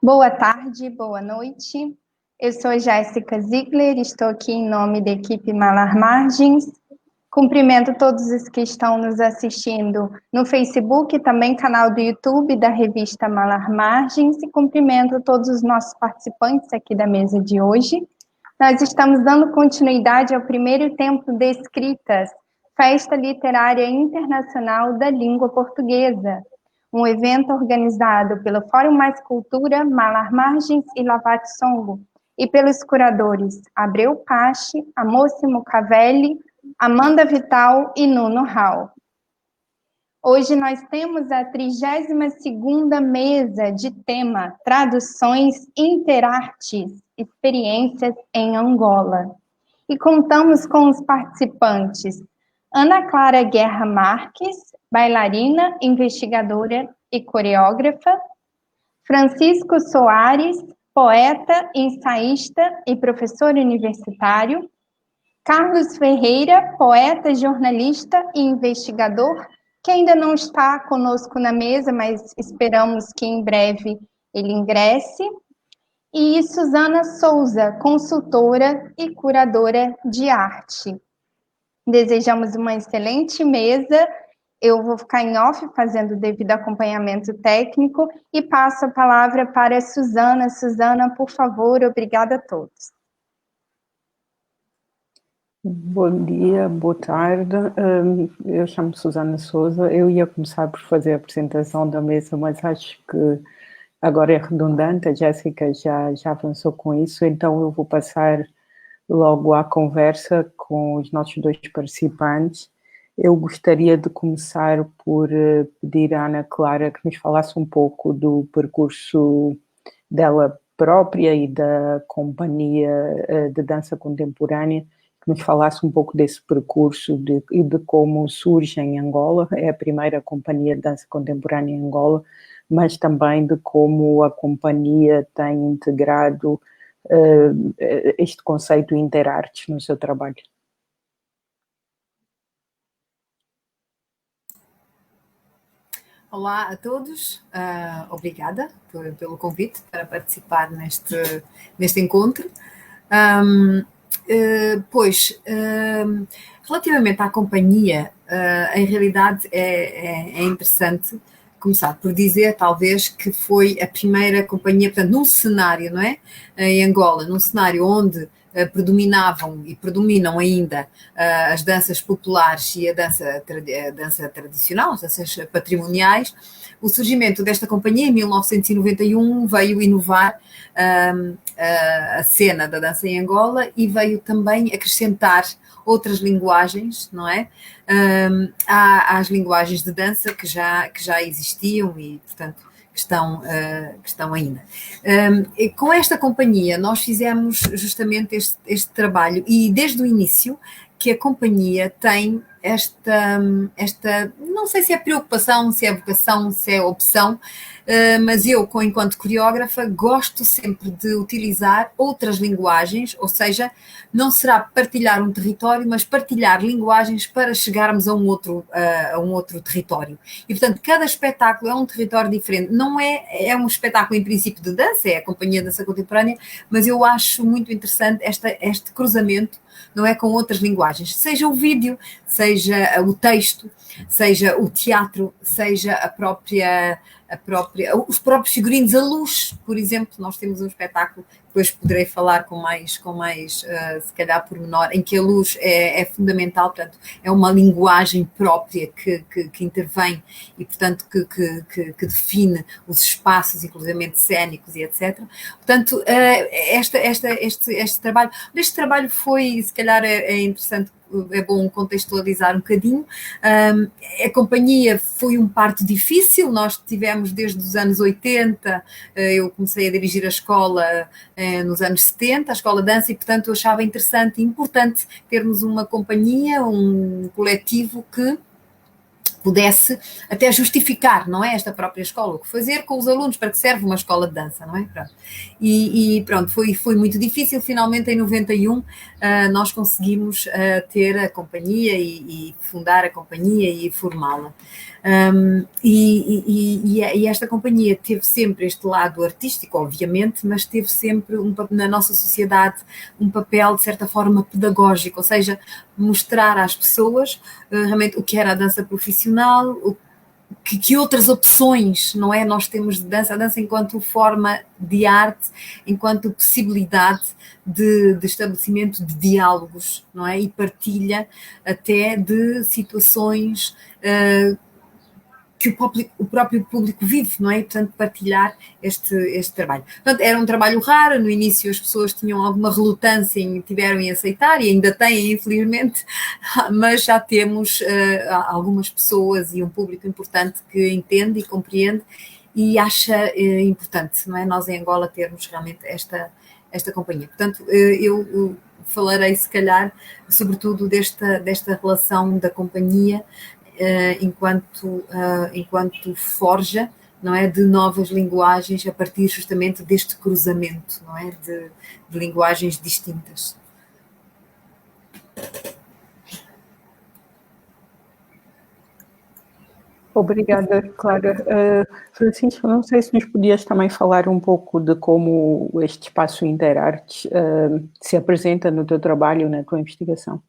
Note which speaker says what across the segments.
Speaker 1: Boa tarde, boa noite. Eu sou Jéssica Ziegler, estou aqui em nome da equipe Malar Margens. Cumprimento todos os que estão nos assistindo no Facebook, também canal do YouTube da revista Malar Margens, e cumprimento todos os nossos participantes aqui da mesa de hoje. Nós estamos dando continuidade ao primeiro tempo de Escritas, Festa Literária Internacional da Língua Portuguesa, um evento organizado pelo Fórum Mais Cultura, Malar Margens e Lavate Songo, e pelos curadores Abreu Pache, Amóssimo Cavelli, Amanda Vital e Nuno Hall. Hoje nós temos a 32ª mesa de tema Traduções Interartes, Experiências em Angola. E contamos com os participantes Ana Clara Guerra Marques, bailarina, investigadora e coreógrafa, Francisco Soares, poeta, ensaísta e professor universitário, Carlos Ferreira, poeta, jornalista e investigador, que ainda não está conosco na mesa, mas esperamos que em breve ele ingresse, e Suzana Souza, consultora e curadora de arte. Desejamos uma excelente mesa. Eu vou ficar em off fazendo o devido acompanhamento técnico e passo a palavra para a Suzana. Suzana, por favor, obrigada a todos.
Speaker 2: Bom dia, boa tarde. Eu chamo-me Suzana Souza. Eu ia começar por fazer a apresentação da mesa, mas acho que agora é redundante. A Jéssica já avançou com isso, então eu vou passar logo à conversa com os nossos dois participantes. Eu gostaria de começar por pedir à Ana Clara que nos falasse um pouco do percurso dela própria e da Companhia de Dança Contemporânea, que nos falasse um pouco desse percurso e de como surge em Angola. É a primeira companhia de dança contemporânea em Angola, mas também de como a companhia tem integrado este conceito interartes no seu trabalho.
Speaker 3: Olá a todos, obrigada pelo convite para participar neste encontro. Relativamente à companhia, em realidade é interessante começar por dizer, talvez, que foi a primeira companhia, portanto, num cenário, não é? Em Angola, num cenário onde predominavam e predominam ainda as danças populares e a dança tradicional, as danças patrimoniais. O surgimento desta companhia, em 1991, veio inovar a cena da dança em Angola e veio também acrescentar outras linguagens, não é? Às linguagens de dança que já existiam e, portanto, que estão ainda. E com esta companhia nós fizemos justamente este trabalho e desde o início que a companhia tem esta, não sei se é preocupação, se é vocação, se é opção, mas eu, enquanto coreógrafa, gosto sempre de utilizar outras linguagens, ou seja, não será partilhar um território, mas partilhar linguagens para chegarmos a um outro território. E, portanto, cada espetáculo é um território diferente. Não é um espetáculo, em princípio, de dança, é a Companhia de Dança Contemporânea, mas eu acho muito interessante este cruzamento, não é, com outras linguagens, seja o vídeo, seja o texto, seja o teatro, seja os próprios figurinos, a luz, por exemplo. Nós temos um espetáculo, depois poderei falar com mais se calhar pormenor, em que a luz é fundamental, portanto, é uma linguagem própria que intervém e, portanto, que define os espaços, inclusivamente cênicos e etc. Portanto, este trabalho foi, se calhar é interessante, é bom contextualizar um bocadinho. A companhia foi um parto difícil, nós tivemos desde os anos 80, eu comecei a dirigir a escola nos anos 70, a escola de dança, e portanto eu achava interessante e importante termos uma companhia, um coletivo que pudesse até justificar, não é, esta própria escola, o que fazer com os alunos, para que serve uma escola de dança, não é? Pronto. E pronto, foi muito difícil, finalmente em 91 nós conseguimos ter a companhia e fundar a companhia e formá-la. E esta companhia teve sempre este lado artístico, obviamente, mas teve sempre na nossa sociedade um papel, de certa forma, pedagógico, ou seja, mostrar às pessoas realmente o que era a dança profissional, que outras opções, não é? Nós temos de dança, a dança enquanto forma de arte, enquanto possibilidade de estabelecimento de diálogos, não é? E partilha até de situações que o próprio público vive, não é? E, portanto, partilhar este trabalho. Portanto, era um trabalho raro, no início as pessoas tinham alguma relutância tiveram em aceitar, e ainda têm, infelizmente, mas já temos algumas pessoas e um público importante que entende e compreende e acha importante, não é? Nós em Angola termos realmente esta companhia. Portanto, eu falarei, se calhar, sobretudo desta relação da companhia enquanto forja, não é, de novas linguagens a partir justamente deste cruzamento, não é, de linguagens distintas.
Speaker 2: Obrigada, Clara. Francisco, não sei se nos podias também falar um pouco de como este espaço Interartes se apresenta no teu trabalho, na tua investigação.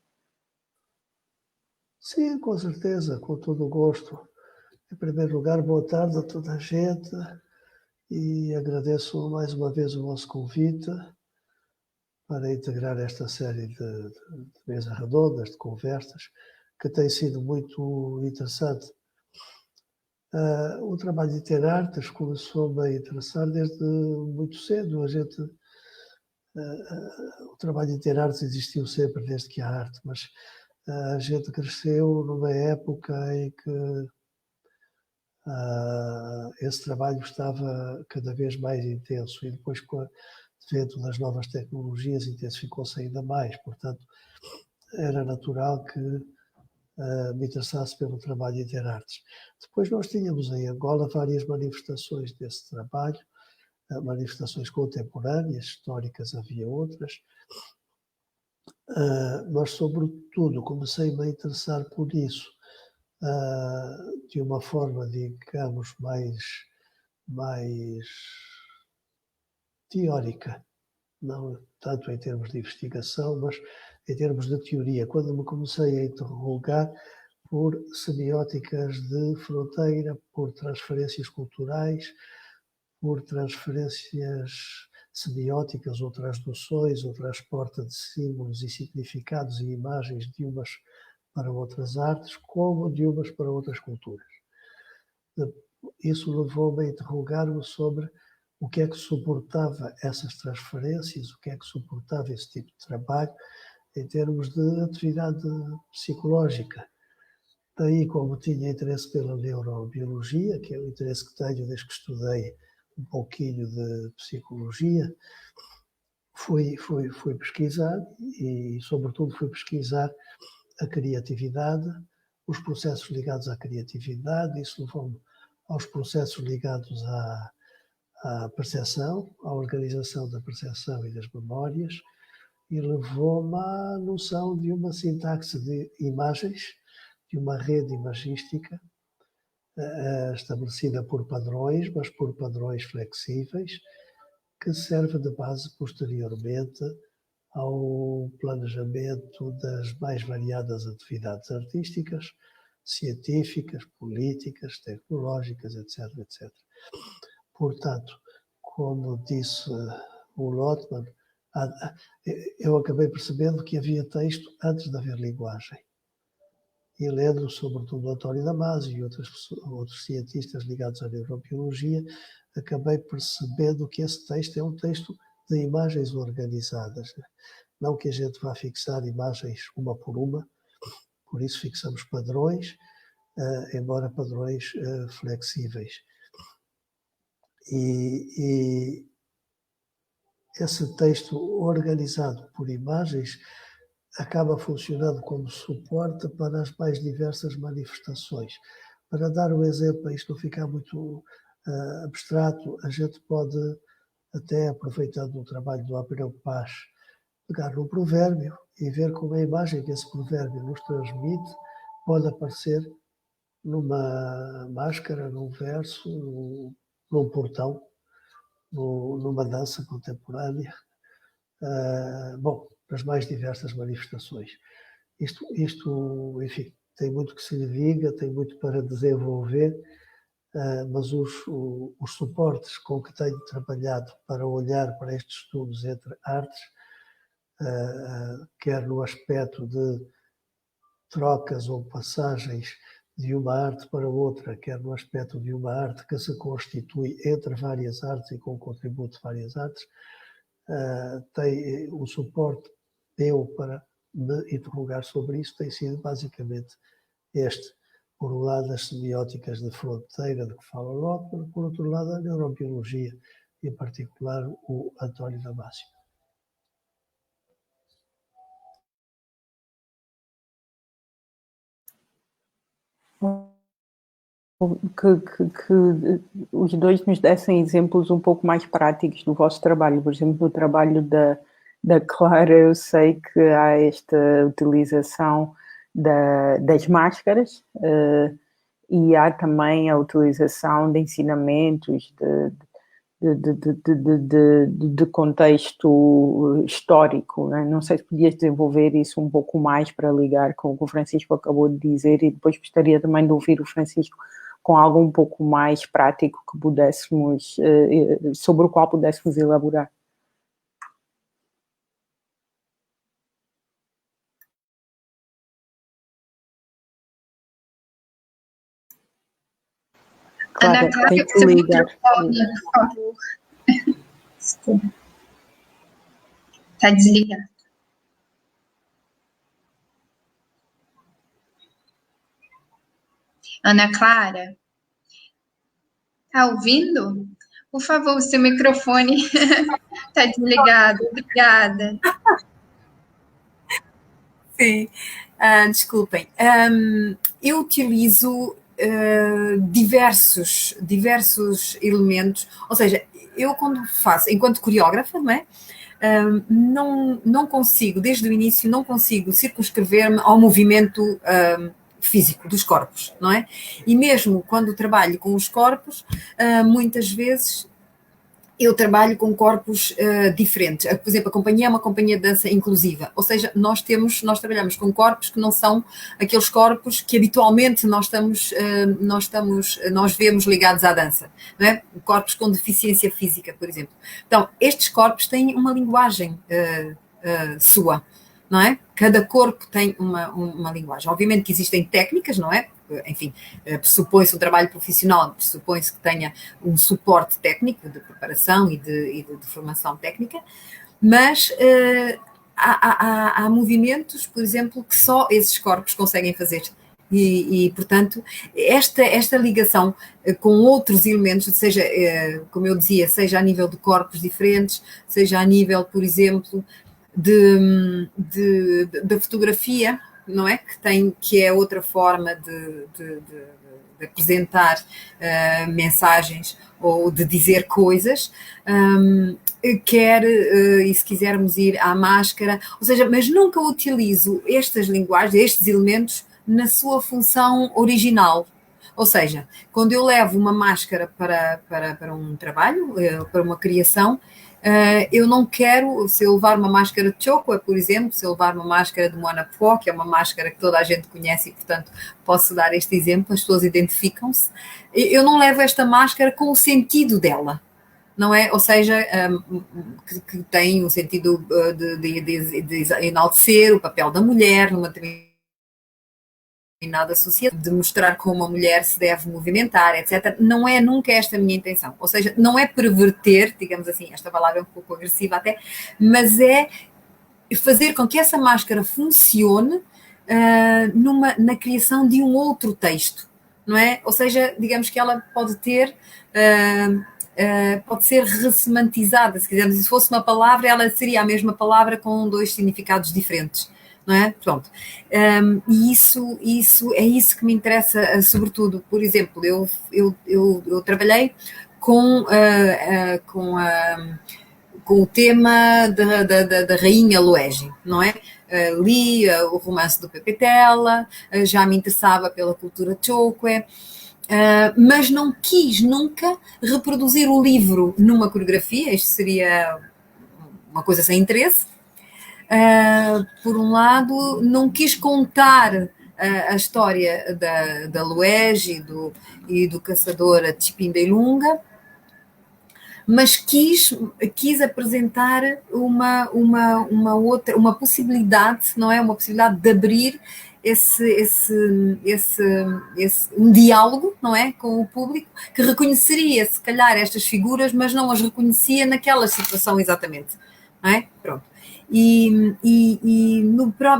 Speaker 4: Sim, com certeza, com todo o gosto. Em primeiro lugar, boa tarde a toda a gente e agradeço mais uma vez o vosso convite para integrar esta série de mesas redondas, de conversas, que tem sido muito interessante. O trabalho de Interartes começou-me a interessar desde muito cedo. O trabalho de Interartes existiu sempre desde que há arte, mas a gente cresceu numa época em que esse trabalho estava cada vez mais intenso e depois, com o advento das novas tecnologias, intensificou-se ainda mais. Portanto, era natural que me interessasse pelo trabalho de Interartes. Depois nós tínhamos em Angola várias manifestações desse trabalho, manifestações contemporâneas, históricas havia outras, mas sobretudo comecei-me a interessar por isso de uma forma, digamos, mais teórica, não tanto em termos de investigação, mas em termos de teoria, quando me comecei a interrogar por semióticas de fronteira, por transferências culturais, por transferências semióticas ou transduções, ou transporte de símbolos e significados e imagens de umas para outras artes, como de umas para outras culturas. Isso levou-me a interrogar-me sobre o que é que suportava essas transferências, o que é que suportava esse tipo de trabalho em termos de atividade psicológica. Daí, como tinha interesse pela neurobiologia, que é o interesse que tenho desde que estudei um pouquinho de psicologia, fui pesquisar e, sobretudo, fui pesquisar a criatividade, os processos ligados à criatividade. Isso levou-me aos processos ligados à percepção, à organização da percepção e das memórias, e levou-me à noção de uma sintaxe de imagens, de uma rede imagística estabelecida por padrões, mas por padrões flexíveis, que serve de base posteriormente ao planejamento das mais variadas atividades artísticas, científicas, políticas, tecnológicas, etc, etc. Portanto, como disse o Lotman, eu acabei percebendo que havia texto antes de haver linguagem. E lendo, sobretudo, António Damasio e outros cientistas ligados à neurobiologia, acabei percebendo que esse texto é um texto de imagens organizadas. Não que a gente vá fixar imagens uma por uma, por isso fixamos padrões, embora padrões flexíveis. E esse texto organizado por imagens acaba funcionando como suporte para as mais diversas manifestações. Para dar um exemplo, para isto não ficar muito abstrato, a gente pode, até aproveitando o trabalho do Abreu Paz, pegar num provérbio e ver como a imagem que esse provérbio nos transmite pode aparecer numa máscara, num verso, num portão, numa dança contemporânea, bom, nas mais diversas manifestações. Isto, enfim, tem muito que se lhe diga, tem muito para desenvolver, mas os suportes com que tenho trabalhado para olhar para estes estudos entre artes, quer no aspecto de trocas ou passagens de uma arte para outra, quer no aspecto de uma arte que se constitui entre várias artes e com o contributo de várias artes, tem o suporte eu para me interrogar sobre isso tem sido basicamente este. Por um lado, as semióticas de fronteira de que fala Rothbard, por outro lado, a neurobiologia, em particular o António Damasio.
Speaker 2: Que os dois nos dessem exemplos um pouco mais práticos do vosso trabalho. Por exemplo, no trabalho da Clara, eu sei que há esta utilização das máscaras e há também a utilização de ensinamentos de contexto histórico, né? Não sei se podias desenvolver isso um pouco mais para ligar com o que o Francisco acabou de dizer, e depois gostaria também de ouvir o Francisco com algo um pouco mais prático que pudéssemos, sobre o qual pudéssemos elaborar.
Speaker 1: Ana Clara,
Speaker 2: tem que ligar.
Speaker 1: Por favor. Desculpa. Está desligado. Ana Clara, está ouvindo? Por favor, o seu microfone está desligado. Obrigada.
Speaker 3: Sim, desculpem. Eu utilizo diversos elementos, ou seja, eu quando faço, enquanto coreógrafa, não é? Não consigo, desde o início, não consigo circunscrever-me ao movimento físico dos corpos, não é? E mesmo quando trabalho com os corpos, muitas vezes eu trabalho com corpos diferentes. Por exemplo, a companhia é uma companhia de dança inclusiva, ou seja, nós trabalhamos com corpos que não são aqueles corpos que habitualmente nós vemos ligados à dança, não é? Corpos com deficiência física, por exemplo. Então, estes corpos têm uma linguagem sua, não é? Cada corpo tem uma linguagem. Obviamente que existem técnicas, não é? Enfim, pressupõe-se um trabalho profissional, pressupõe-se que tenha um suporte técnico de preparação e de formação técnica, mas há movimentos, por exemplo, que só esses corpos conseguem fazer. E portanto, esta ligação com outros elementos, seja, como eu dizia, seja a nível de corpos diferentes, seja a nível, por exemplo, da fotografia, não é? Que é outra forma de apresentar mensagens ou de dizer coisas, e se quisermos ir à máscara, ou seja, mas nunca utilizo estas linguagens, estes elementos, na sua função original. Ou seja, quando eu levo uma máscara para um trabalho, para uma criação, eu não quero, se eu levar uma máscara de Chokwa, por exemplo, se eu levar uma máscara de Moana Po, que é uma máscara que toda a gente conhece e, portanto, posso dar este exemplo, as pessoas identificam-se, eu não levo esta máscara com o sentido dela, não é? Ou seja, que tem o sentido de enaltecer o papel da mulher numa determinada sociedade, de mostrar como a mulher se deve movimentar, etc. Não é nunca esta a minha intenção. Ou seja, não é perverter, digamos assim, esta palavra é um pouco agressiva até, mas é fazer com que essa máscara funcione na criação de um outro texto, não é? Ou seja, digamos que ela pode ter... pode ser ressemantizada, se quisermos. Se fosse uma palavra, ela seria a mesma palavra com dois significados diferentes. não é? Pronto. E isso é isso que me interessa, sobretudo. Por exemplo, eu trabalhei com o tema da Rainha Loeje, não é? Li o romance do Pepe Tela, já me interessava pela cultura Chokwe, mas não quis nunca reproduzir o livro numa coreografia, isto seria uma coisa sem interesse. Por um lado, não quis contar a história da Loeje e do caçador Chipindeilunga, mas quis apresentar uma possibilidade, não é? Uma possibilidade de abrir um diálogo, não é? Com o público, que reconheceria, se calhar, estas figuras, mas não as reconhecia naquela situação exatamente, não é? Pronto.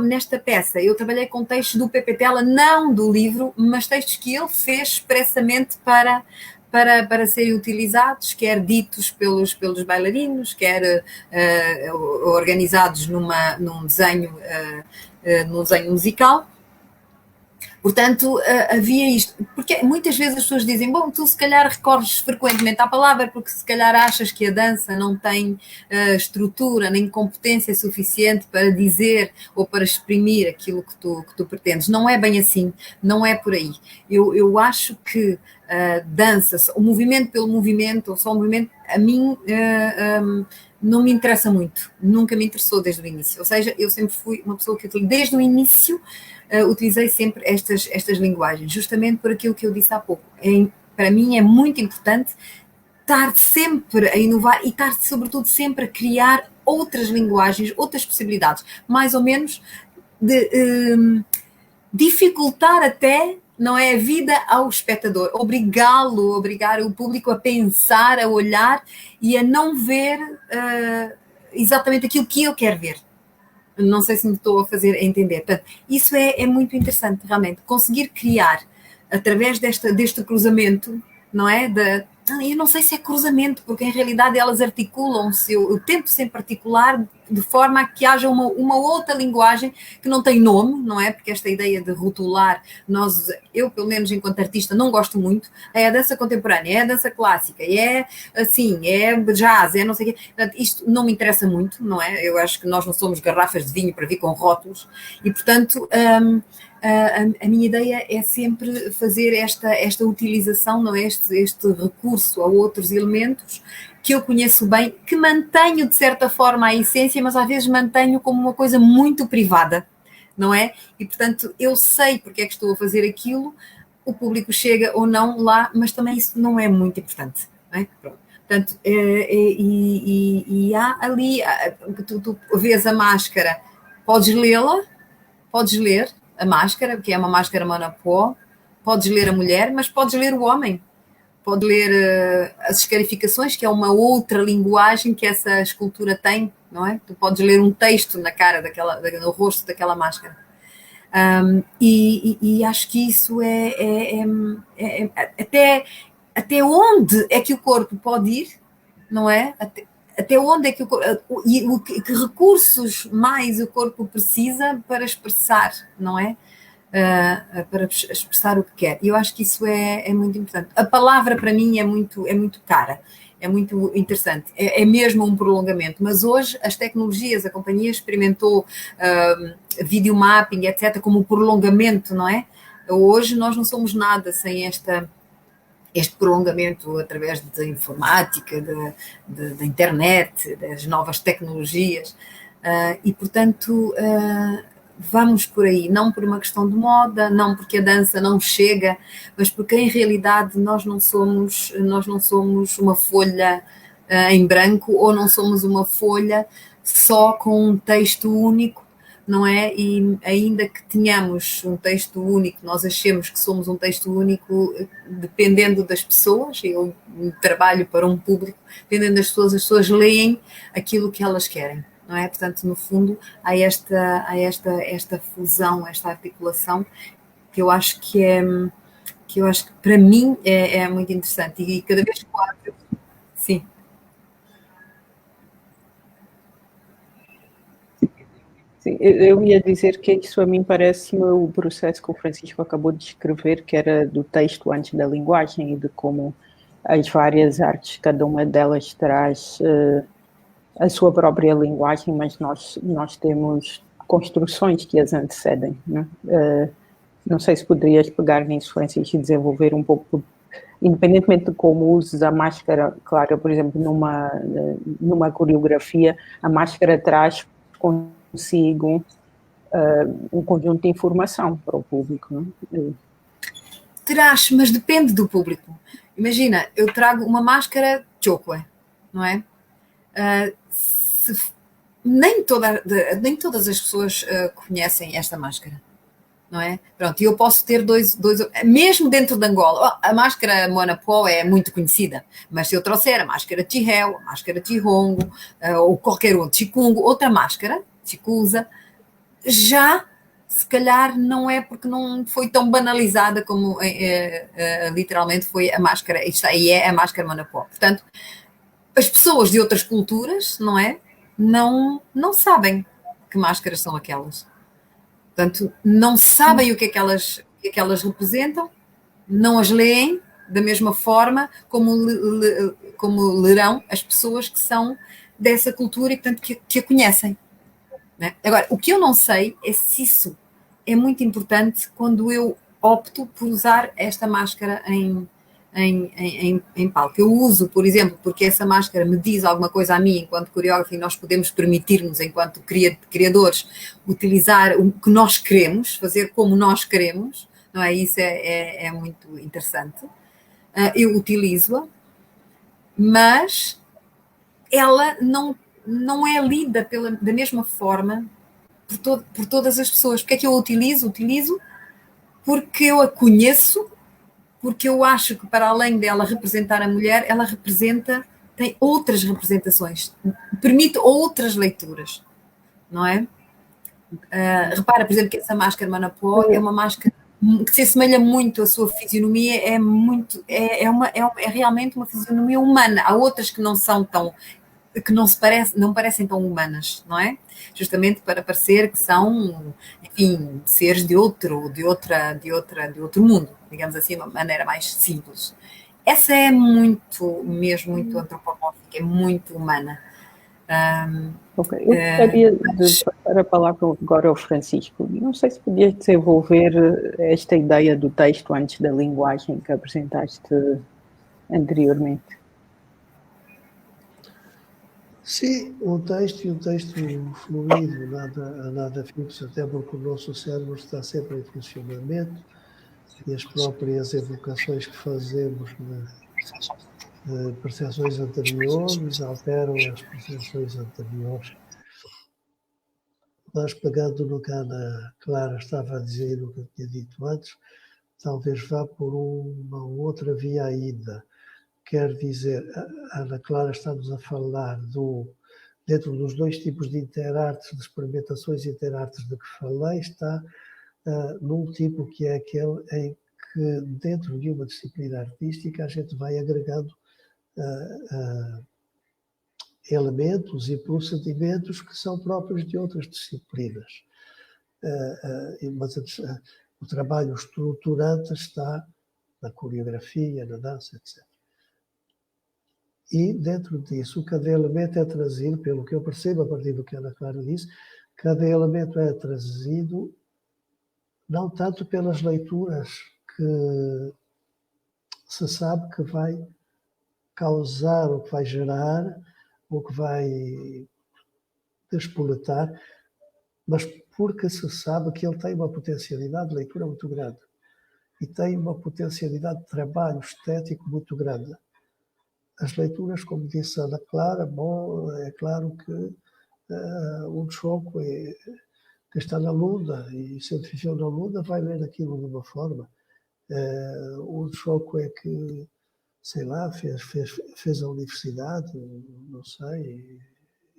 Speaker 3: Nesta peça eu trabalhei com textos do Pepe Tela, não do livro, mas textos que ele fez expressamente para serem utilizados, quer ditos pelos bailarinos, quer organizados num desenho musical. Portanto, havia isto. Porque muitas vezes as pessoas dizem, bom, tu se calhar recorres frequentemente à palavra porque se calhar achas que a dança não tem estrutura nem competência suficiente para dizer ou para exprimir aquilo que tu pretendes. Não é bem assim, não é por aí. Eu acho que dança, o movimento pelo movimento, ou só o movimento, a mim não me interessa muito. Nunca me interessou desde o início. Ou seja, eu sempre fui uma pessoa que desde o início utilizei sempre estas linguagens, justamente por aquilo que eu disse há pouco. Para mim é muito importante estar sempre a inovar e estar, sobretudo, sempre a criar outras linguagens, outras possibilidades, mais ou menos de dificultar até, não é, a vida ao espectador, obrigar o público a pensar, a olhar e a não ver exatamente aquilo que eu quero ver. Não sei se me estou a fazer entender. Portanto, isso é muito interessante, realmente. Conseguir criar, através deste cruzamento, não é? Eu não sei se é cruzamento, porque em realidade elas articulam-se. Eu tento sempre articular de forma a que haja uma outra linguagem que não tem nome, não é? Porque esta ideia de rotular, eu, pelo menos enquanto artista, não gosto muito. É a dança contemporânea, é a dança clássica, é assim, é jazz, é não sei o quê. Portanto, isto não me interessa muito, não é? Eu acho que nós não somos garrafas de vinho para vir com rótulos e, portanto, a minha ideia é sempre fazer esta utilização, não é? Este recurso a outros elementos que eu conheço bem, que mantenho de certa forma a essência, mas às vezes mantenho como uma coisa muito privada, não é? E portanto eu sei porque é que estou a fazer aquilo, o público chega ou não lá, mas também isso não é muito importante, não é? Pronto. Portanto, e há ali, tu vês a máscara, podes lê-la, podes ler a máscara, que é uma máscara manapó, podes ler a mulher, mas podes ler o homem. Pode ler as escarificações, que é uma outra linguagem que essa escultura tem, não é? Tu podes ler um texto na cara no rosto daquela máscara. E acho que isso até onde é que o corpo pode ir, não é? Até onde é que que recursos mais o corpo precisa para expressar, não é? Para expressar o que quer. E eu acho que isso é muito importante. A palavra, para mim, é muito cara, é muito interessante, é mesmo um prolongamento. Mas hoje, as tecnologias, a companhia experimentou videomapping, etc., como prolongamento, não é? Hoje nós não somos nada sem este prolongamento através da informática, da internet, das novas tecnologias. E, portanto, vamos por aí, não por uma questão de moda, não porque a dança não chega, mas porque em realidade nós não somos uma folha em branco, ou não somos uma folha só com um texto único, não é? E ainda que tenhamos um texto único, nós achemos que somos um texto único, dependendo das pessoas. Eu trabalho para um público, dependendo das pessoas, as pessoas leem aquilo que elas querem, não é? Portanto, no fundo, há esta fusão, esta articulação, que eu acho que para mim é muito interessante. E cada vez que eu sim.
Speaker 2: Sim, eu ia dizer que isso a mim parece-me o processo que o Francisco acabou de descrever, que era do texto antes da linguagem e de como as várias artes, cada uma delas traz a sua própria linguagem, mas nós temos construções que as antecedem, né? Não sei se poderias pegar nisso, Francisco, e desenvolver um pouco, independentemente de como uses a máscara. Claro, por exemplo, numa coreografia, a máscara traz consigo um conjunto de informação para o público, não?
Speaker 3: Traz, mas depende do público. Imagina, eu trago uma máscara chokwe, não é? Nem todas as pessoas conhecem esta máscara, não é? Pronto, e eu posso ter dois, mesmo dentro de Angola, a máscara Moana-Pó é muito conhecida, mas se eu trouxer a máscara Chihel, a máscara Chihongo, ou qualquer outro, Chikungo, outra máscara, Chikusa, já se calhar não é porque não foi tão banalizada como literalmente foi a máscara, isto aí é a máscara Moana-Pó. Portanto, as pessoas de outras culturas, não é? Não sabem que máscaras são aquelas. Portanto, não sabem o que é que elas representam, não as leem da mesma forma como lerão as pessoas que são dessa cultura e, portanto, que a conhecem. Né? Agora, o que eu não sei é se isso é muito importante quando eu opto por usar esta máscara em palco. Eu uso, por exemplo, porque essa máscara me diz alguma coisa a mim, enquanto coreógrafo, e nós podemos permitir-nos, enquanto criadores, utilizar o que nós queremos, fazer como nós queremos, não é? Isso é muito interessante. Eu utilizo-a, mas ela não é lida da mesma forma por todas as pessoas. Porque é que eu utilizo? Utilizo porque eu a conheço, porque eu acho que para além dela representar a mulher, ela tem outras representações, permite outras leituras, não é? Repara, por exemplo, que essa máscara Manapó é uma máscara que se assemelha muito à sua fisionomia, é realmente uma fisionomia humana. Há outras que não são tão, que não parecem tão humanas, não é? Justamente para parecer que são, enfim, seres de outro mundo, digamos assim, de uma maneira mais simples. Essa é mesmo muito antropomórfica, é muito humana.
Speaker 2: Ok, eu gostaria de passar a palavra agora ao Francisco. Não sei se podias desenvolver esta ideia do texto antes da linguagem que apresentaste anteriormente.
Speaker 4: Sim, um texto fluido, nada fixo, até porque o nosso cérebro está sempre em funcionamento e as próprias evocações que fazemos de percepções anteriores alteram as percepções anteriores. Mas pegando no que a Ana Clara estava a dizer, o que eu tinha dito antes, talvez vá por uma outra via ainda. Quer dizer, a Ana Clara está-nos a falar dentro dos dois tipos de interartes, de experimentações interartes de que falei, está num tipo que é aquele em que dentro de uma disciplina artística a gente vai agregando elementos e procedimentos que são próprios de outras disciplinas. Mas o trabalho estruturante está na coreografia, na dança, etc. E dentro disso, cada elemento é trazido, pelo que eu percebo, a partir do que a Ana Clara disse, cada elemento é trazido não tanto pelas leituras que se sabe que vai causar, ou que vai gerar, ou que vai despoletar, mas porque se sabe que ele tem uma potencialidade de leitura muito grande e tem uma potencialidade de trabalho estético muito grande. As leituras, como disse a Ana Clara, bom, é claro que um choco que está na Lunda e sempre viveu na Lunda vai ler aquilo de uma forma. Um choco é que, sei lá, fez a universidade, não sei,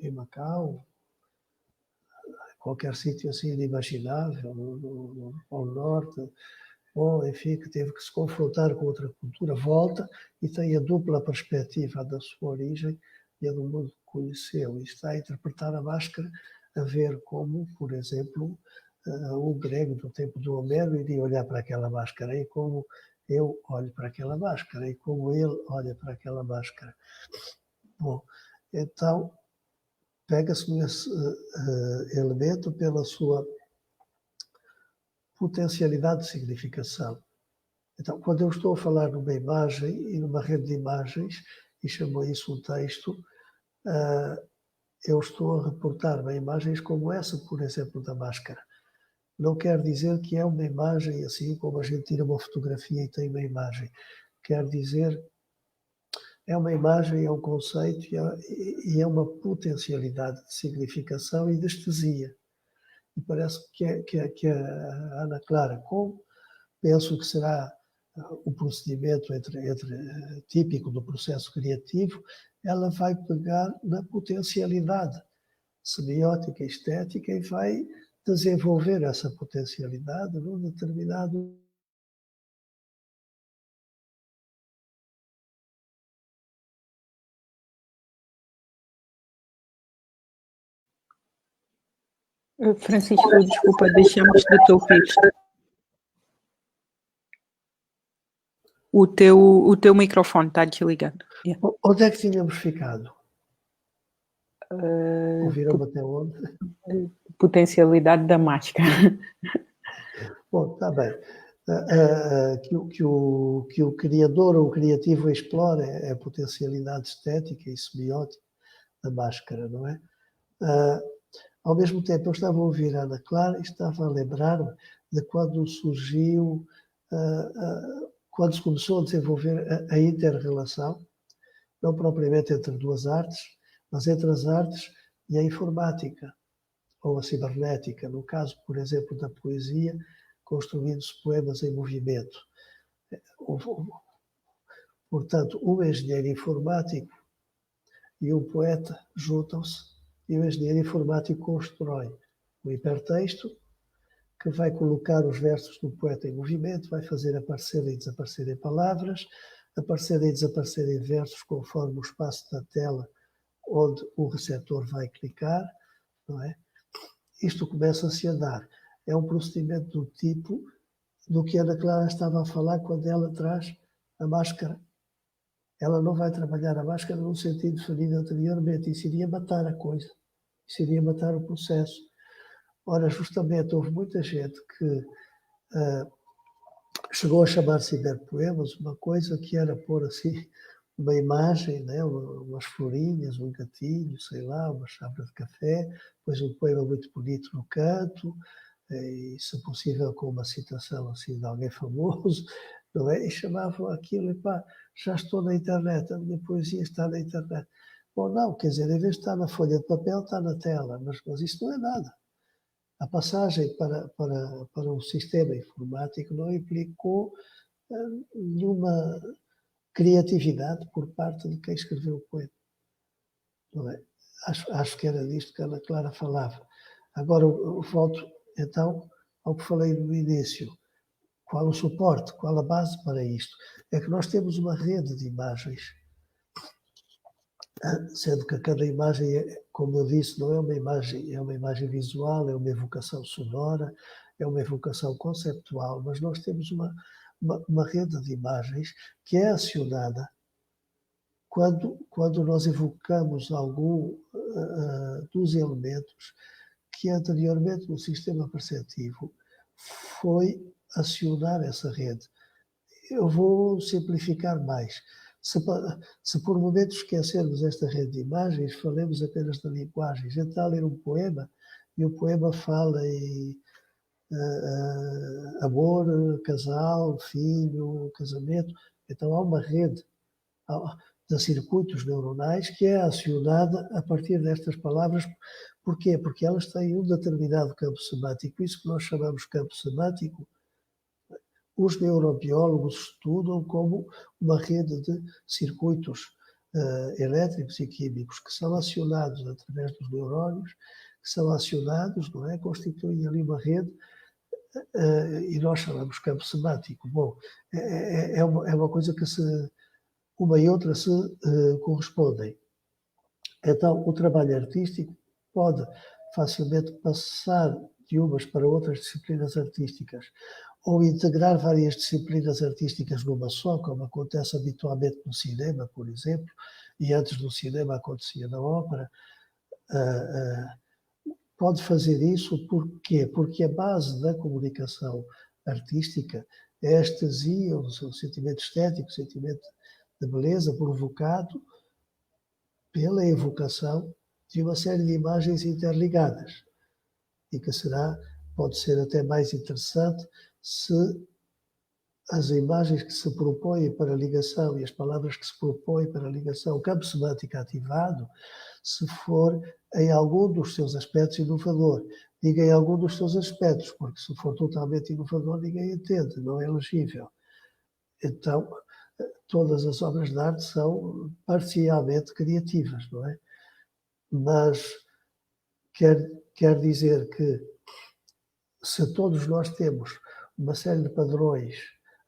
Speaker 4: em Macau, qualquer sítio assim inimaginável, ao norte, ou enfim, que teve que se confrontar com outra cultura, volta e tem a dupla perspectiva da sua origem e a do mundo que conheceu, e está a interpretar a máscara a ver como, por exemplo, o grego do tempo do Homero iria olhar para aquela máscara e como eu olho para aquela máscara e como ele olha para aquela máscara. Bom, então pega-se nesse elemento pela sua potencialidade de significação. Então, quando eu estou a falar numa imagem e numa rede de imagens, e chamo isso um texto, eu estou a reportar-me a imagens como essa, por exemplo, da máscara. Não quer dizer que é uma imagem assim como a gente tira uma fotografia e tem uma imagem. Quer dizer, é uma imagem, é um conceito e é uma potencialidade de significação e de estesia. E parece que a Ana Clara, como penso que será o procedimento típico do processo criativo, ela vai pegar na potencialidade semiótica e estética e vai desenvolver essa potencialidade num determinado
Speaker 2: Francisco, desculpa, deixamos de te ouvir. O teu microfone está desligado.
Speaker 4: Yeah. Onde é que tínhamos ficado? Ouviram-me até onde?
Speaker 2: Potencialidade da máscara.
Speaker 4: Bom, está bem. Que o criador ou o criativo explora é a potencialidade estética e semiótica da máscara, não é? Ao mesmo tempo, eu estava a ouvir a Ana Clara e estava a lembrar-me de quando surgiu, quando se começou a desenvolver a inter-relação, não propriamente entre duas artes, mas entre as artes e a informática, ou a cibernética, no caso, por exemplo, da poesia, construindo-se poemas em movimento. Portanto, um engenheiro informático e um poeta juntam-se e o engenheiro informático constrói um hipertexto que vai colocar os versos do poeta em movimento, vai fazer aparecer e desaparecerem palavras, aparecerem e desaparecerem versos conforme o espaço da tela onde o receptor vai clicar, não é? Isto começa-se a dar. É um procedimento do tipo do que a Ana Clara estava a falar quando ela traz a máscara. Ela não vai trabalhar a máscara no sentido definido anteriormente. Isso iria matar a coisa. Isso iria matar o processo. Ora, justamente, houve muita gente que chegou a chamar ciberpoemas uma coisa que era pôr assim uma imagem, né? Umas florinhas, um gatinho, sei lá, uma chácara de café, depois um poema muito bonito no canto, e, se possível, com uma citação assim de alguém famoso, não é? E chamavam aquilo, e pá, já estou na internet, a minha poesia está na internet. Bom, não, quer dizer, em vez de estar na folha de papel, está na tela, mas isso não é nada. A passagem para um sistema informático não implicou nenhuma criatividade por parte de quem escreveu o poema. Não é? Acho que era disto que a Ana Clara falava. Agora, eu volto, então, ao que falei no início. Qual o suporte, qual a base para isto? É que nós temos uma rede de imagens, sendo que cada imagem, como eu disse, não é uma imagem visual, é uma evocação sonora, é uma evocação conceptual, mas nós temos uma rede de imagens que é acionada quando nós evocamos algum dos elementos que anteriormente no sistema perceptivo foi acionar essa rede. Eu vou simplificar mais. Se por momentos esquecermos esta rede de imagens, falemos apenas da linguagem. A gente está a ler um poema e o poema fala em amor, casal, filho, casamento. Então há uma rede de circuitos neuronais que é acionada a partir destas palavras. Porquê? Porque elas têm um determinado campo semântico. Isso que nós chamamos campo semântico, os neurobiólogos estudam como uma rede de circuitos elétricos e químicos que são acionados através dos neurónios, que são acionados, não é? Constituem ali uma rede e nós chamamos campo semântico. Bom, é uma coisa que uma e outra se correspondem. Então, o trabalho artístico pode facilmente passar de umas para outras disciplinas artísticas, ou integrar várias disciplinas artísticas numa só, como acontece habitualmente no cinema, por exemplo, e antes do cinema acontecia na ópera. Pode fazer isso porquê? Porque a base da comunicação artística é a estesia, o sentimento estético, o sentimento de beleza provocado pela evocação de uma série de imagens interligadas, e que pode ser até mais interessante se as imagens que se propõem para ligação e as palavras que se propõem para ligação, o campo semântico ativado, se for em algum dos seus aspectos inovador. Diga em algum dos seus aspectos, porque se for totalmente inovador, ninguém entende, não é elegível. Então, todas as obras de arte são parcialmente criativas, não é? Mas quer dizer que se todos nós temos uma série de padrões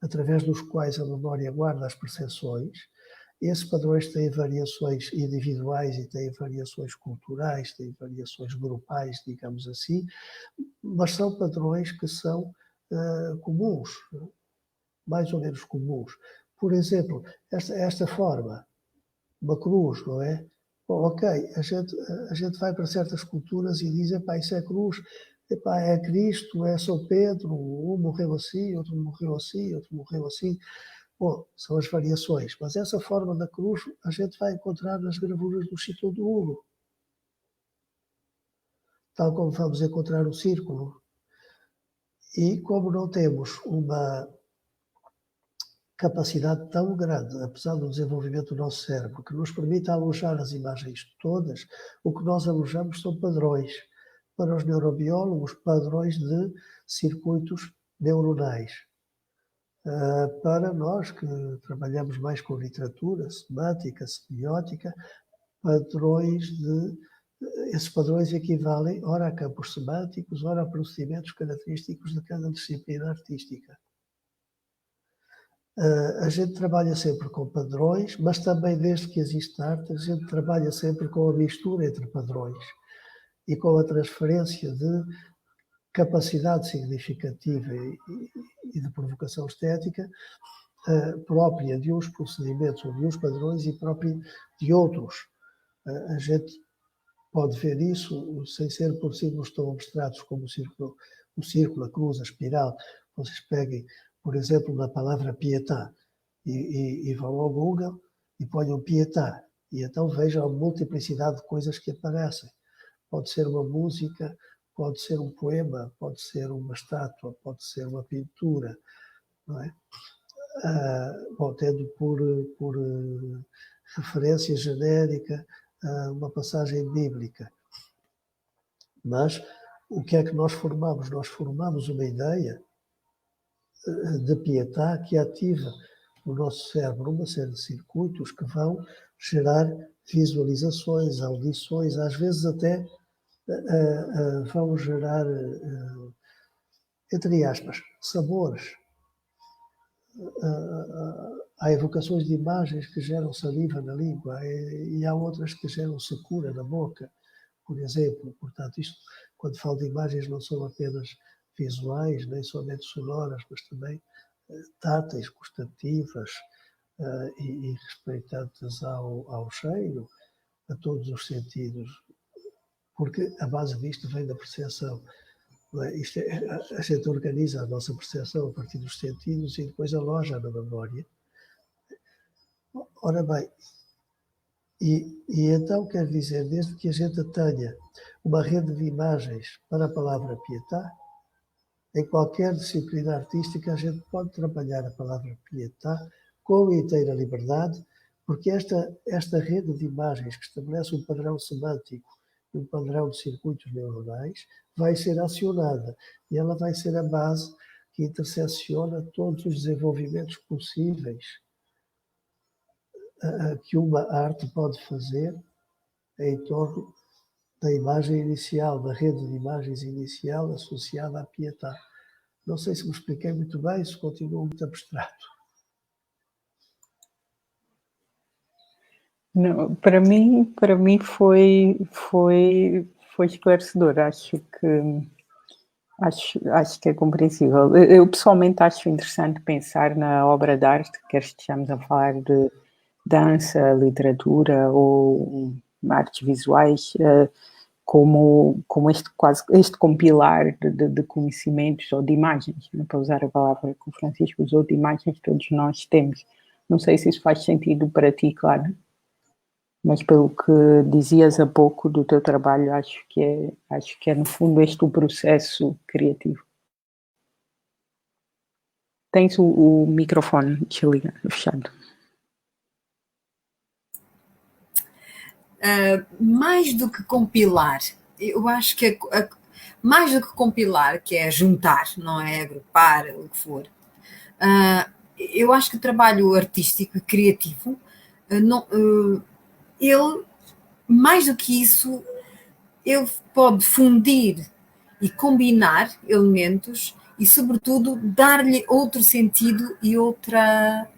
Speaker 4: através dos quais a memória guarda as percepções, esses padrões têm variações individuais e têm variações culturais, têm variações grupais, digamos assim, mas são padrões que são comuns, mais ou menos comuns. Por exemplo, esta forma, uma cruz, não é? Bom, ok, a gente vai para certas culturas e diz, epá, isso é cruz, epá, é Cristo, é São Pedro, um morreu assim, outro morreu assim, outro morreu assim. Bom, são as variações, mas essa forma da cruz a gente vai encontrar nas gravuras do Chico do Hugo, tal como vamos encontrar o círculo. E como não temos uma capacidade tão grande, apesar do desenvolvimento do nosso cérebro, que nos permite alojar as imagens todas, o que nós alojamos são padrões. Para os neurobiólogos, padrões de circuitos neuronais. Para nós que trabalhamos mais com literatura, semântica, semiótica, esses padrões equivalem ora a campos semânticos, ora a procedimentos característicos de cada disciplina artística. A gente trabalha sempre com padrões, mas também desde que existe arte, a gente trabalha sempre com a mistura entre padrões e com a transferência de capacidade significativa e de provocação estética própria de uns procedimentos ou de uns padrões e própria de outros. A gente pode ver isso sem ser por símbolos tão abstratos como o círculo, a cruz, a espiral. Vocês peguem, por exemplo, na palavra pietà e vão ao Google e ponham pietà e então vejam a multiplicidade de coisas que aparecem. Pode ser uma música, pode ser um poema, pode ser uma estátua, pode ser uma pintura, não é? Bom, tendo por referência genérica uma passagem bíblica. Mas o que é que nós formamos? Nós formamos uma ideia de pietà que ativa no nosso cérebro uma série de circuitos que vão gerar visualizações, audições, às vezes até vão gerar, entre aspas, sabores. Há evocações de imagens que geram saliva na língua e há outras que geram secura na boca, por exemplo. Portanto, isto, quando falo de imagens, não são apenas visuais, nem somente sonoras, mas também táteis, gustativas e respeitantes ao cheiro, a todos os sentidos. Porque a base disto vem da percepção. A gente organiza a nossa percepção a partir dos sentidos e depois aloja na memória. Ora bem, e então quer dizer, desde que a gente tenha uma rede de imagens para a palavra pietà, em qualquer disciplina artística a gente pode trabalhar a palavra pietà com inteira liberdade, porque esta rede de imagens que estabelece um padrão semântico e um padrão de circuitos neuronais vai ser acionada e ela vai ser a base que intersecciona todos os desenvolvimentos possíveis que uma arte pode fazer em torno da imagem inicial, da rede de imagens inicial associada à pietà. Não sei se me expliquei muito bem, se continua muito abstrato.
Speaker 2: Não, para mim foi foi esclarecedor, acho que é compreensível. Eu pessoalmente acho interessante pensar na obra de arte, quer estejamos a falar de dança, literatura ou artes visuais, como este compilar de conhecimentos ou de imagens, para usar a palavra que o Francisco usou, de imagens que todos nós temos. Não sei se isso faz sentido para ti, claro, mas pelo que dizias há pouco do teu trabalho, acho que é no fundo este o processo criativo. Tens o microfone desligado, fechado.
Speaker 3: Mais do que compilar, eu acho que mais do que compilar, que é juntar, não é agrupar, o que for, eu acho que o trabalho artístico e criativo, ele, mais do que isso, ele pode fundir e combinar elementos e, sobretudo, dar-lhe outro sentido e outras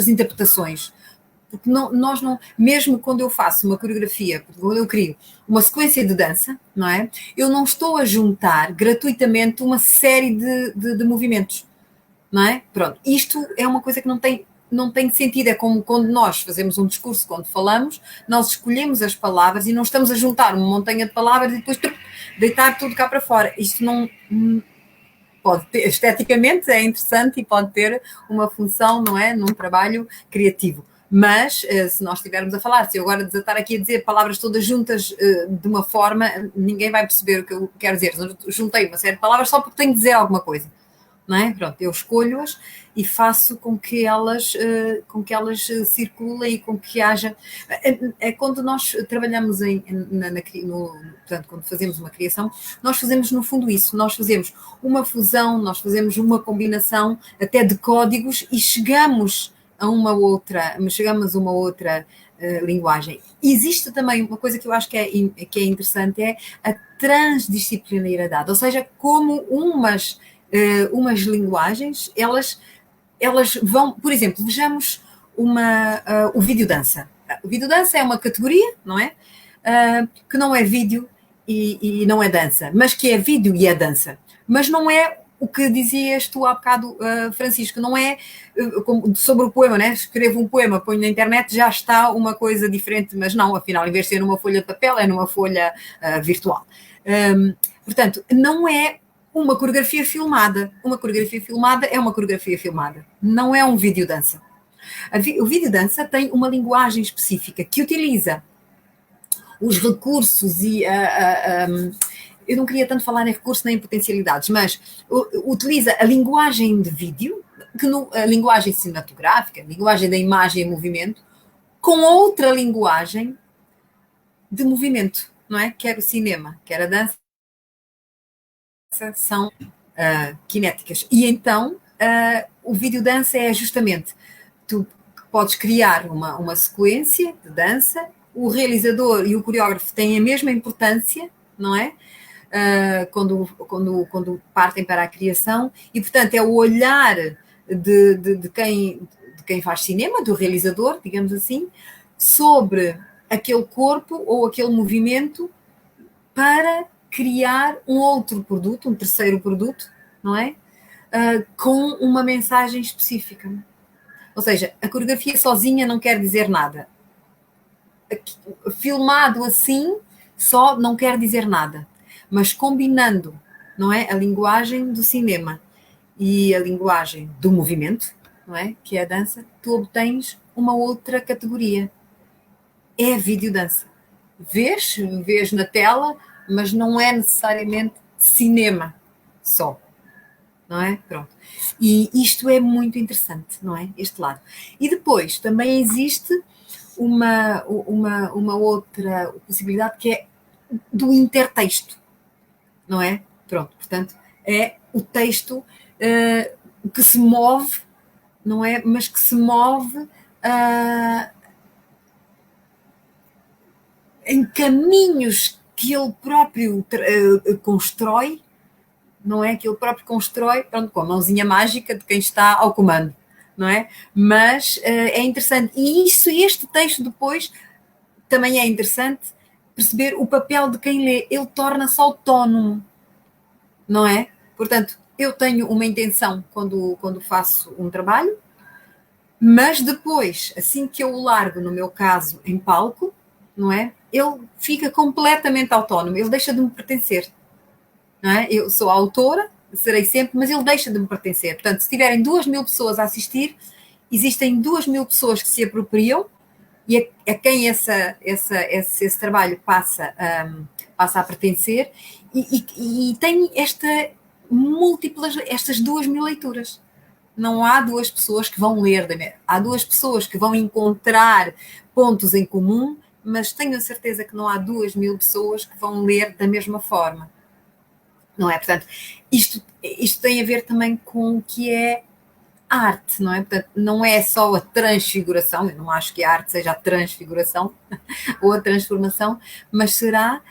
Speaker 3: interpretações. Porque nós não, mesmo quando eu faço uma coreografia, quando eu crio uma sequência de dança, não é? Eu não estou a juntar gratuitamente uma série de movimentos, não é? Pronto, isto é uma coisa que não tem sentido. É como quando nós fazemos um discurso, quando falamos, nós escolhemos as palavras e não estamos a juntar uma montanha de palavras e depois deitar tudo cá para fora. Isto não pode ter, esteticamente é interessante e pode ter uma função, não é? Num trabalho criativo. Mas, se nós estivermos a falar, se eu agora desatar aqui a dizer palavras todas juntas de uma forma, ninguém vai perceber o que eu quero dizer. Eu juntei uma série de palavras só porque tenho de dizer alguma coisa, não é? Pronto, eu escolho-as e faço com que elas circulem e com que haja... É quando nós trabalhamos portanto, quando fazemos uma criação, nós fazemos no fundo isso, nós fazemos uma fusão, nós fazemos uma combinação até de códigos e chegamos a uma outra linguagem. Existe também uma coisa que eu acho que é interessante, é a transdisciplinariedade, ou seja, como umas linguagens, elas vão, por exemplo, vejamos o videodança. O videodança é uma categoria, não é? Que não é vídeo e não é dança, mas que é vídeo e é dança. Mas não é o que dizias tu há bocado, Francisco, não é sobre o poema, né? Escrevo um poema, ponho na internet, já está uma coisa diferente, mas não, afinal, em vez de ser numa folha de papel, é numa folha virtual. Portanto, não é uma coreografia filmada. Uma coreografia filmada é uma coreografia filmada, não é um videodança. O videodança tem uma linguagem específica que utiliza os recursos e eu não queria tanto falar em recursos nem em potencialidades, mas utiliza a linguagem de vídeo, a linguagem cinematográfica, a linguagem da imagem em movimento, com outra linguagem de movimento, não é? Quer o cinema, quer a dança, são cinéticas. E então, o videodança é justamente, tu podes criar uma sequência de dança, o realizador e o coreógrafo têm a mesma importância, não é? Quando partem para a criação, e portanto é o olhar de quem faz cinema, do realizador, digamos assim, sobre aquele corpo ou aquele movimento para criar um outro produto, um terceiro produto, não é? Com uma mensagem específica. Ou seja, a coreografia sozinha não quer dizer nada. Filmado assim, só não quer dizer nada. Mas combinando, não é, a linguagem do cinema e a linguagem do movimento, não é, que é a dança, tu obtens uma outra categoria. É a videodança. Vês na tela, mas não é necessariamente cinema só, não é? Pronto. E isto é muito interessante, não é? Este lado. E depois também existe uma outra possibilidade que é do intertexto, não é? Pronto, portanto, é o texto que se move, não é? Mas que se move em caminhos que ele próprio constrói, não é? Que ele próprio constrói, pronto, com a mãozinha mágica de quem está ao comando, não é? Mas é interessante. E este texto depois também é interessante perceber o papel de quem lê. Ele torna-se autónomo, não é? Portanto, eu tenho uma intenção quando faço um trabalho, mas depois, assim que eu o largo, no meu caso, em palco, não é? Ele fica completamente autónomo, ele deixa de me pertencer, não é? Eu sou a autora, serei sempre, mas ele deixa de me pertencer. Portanto, se tiverem 2.000 pessoas a assistir, existem 2.000 pessoas que se apropriam e a quem esse trabalho passa a pertencer e tem estas 2.000 leituras. Não há duas pessoas que vão ler, há duas pessoas que vão encontrar pontos em comum, mas tenho a certeza que não há 2.000 pessoas que vão ler da mesma forma. Não é? Portanto, isto tem a ver também com o que é arte, não é? Portanto, não é só a transfiguração, eu não acho que a arte seja a transfiguração ou a transformação, mas será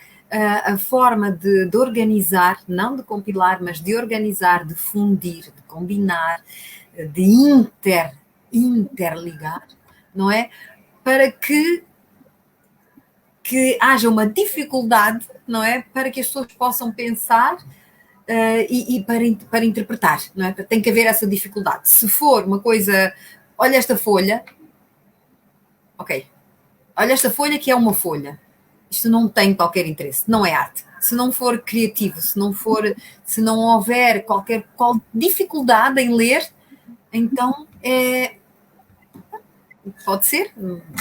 Speaker 3: a forma de organizar, não de compilar, mas de organizar, de fundir, de combinar, de interligar, não é? Para que haja uma dificuldade, não é? Para que as pessoas possam pensar e para interpretar, não é? Tem que haver essa dificuldade. Se for uma coisa, olha esta folha, ok, olha esta folha que é uma folha, isto não tem qualquer interesse, não é arte. Se não for criativo, se não houver qualquer dificuldade em ler, então pode ser,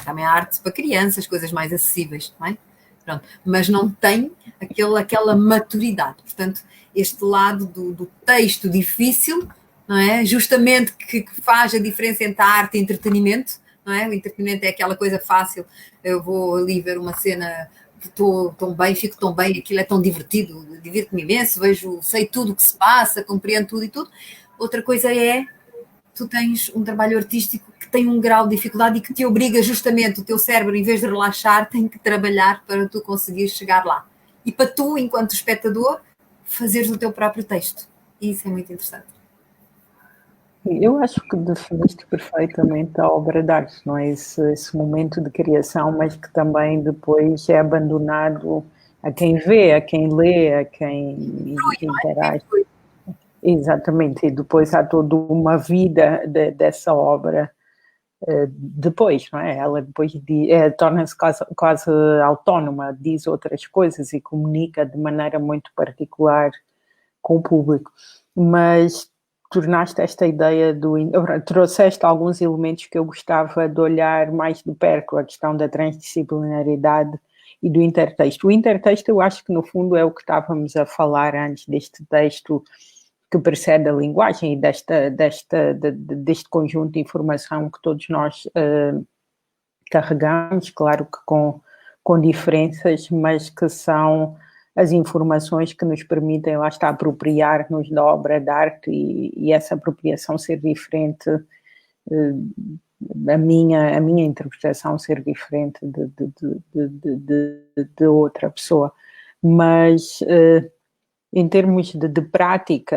Speaker 3: também há arte para crianças, coisas mais acessíveis, não é? Pronto, mas não tem aquela maturidade. Portanto, este lado do texto difícil, não é? Justamente que faz a diferença entre a arte e entretenimento, não é? O entretenimento é aquela coisa fácil, eu vou ali ver uma cena, estou tão bem, fico tão bem, aquilo é tão divertido, divirto-me imenso, sei tudo o que se passa, compreendo tudo e tudo. Outra coisa é, tu tens um trabalho artístico que tem um grau de dificuldade e que te obriga justamente, o teu cérebro, em vez de relaxar, tem que trabalhar para tu conseguires chegar lá. E para tu, enquanto espectador, fazeres o teu próprio texto. E isso é muito interessante.
Speaker 2: Eu acho que definiste perfeitamente a obra de arte, não é? Esse momento de criação, mas que também depois é abandonado a quem vê, a quem lê, a quem interage. Exatamente, e depois há toda uma vida dessa obra depois, não é? Ela depois torna-se quase autónoma, diz outras coisas e comunica de maneira muito particular com o público. Mas tornaste esta ideia trouxeste alguns elementos que eu gostava de olhar mais de perto, a questão da transdisciplinaridade e do intertexto. O intertexto eu acho que no fundo é o que estávamos a falar antes deste texto que precede a linguagem e deste conjunto de informação que todos nós carregamos, claro que com diferenças, mas que são as informações que nos permitem, lá está, apropriar-nos da obra de arte e essa apropriação ser diferente, a minha interpretação ser diferente de outra pessoa. Mas em termos de prática,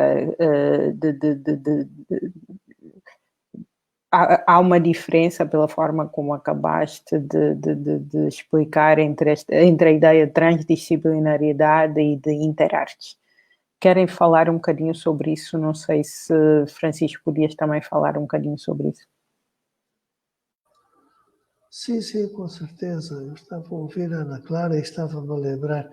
Speaker 2: há uma diferença pela forma como acabaste de explicar entre a ideia de transdisciplinariedade e de interarte. Querem falar um bocadinho sobre isso? Não sei se, Francisco, podias também falar um bocadinho sobre isso.
Speaker 4: Sim, com certeza. Eu estava a ouvir a Ana Clara e estava-me a lembrar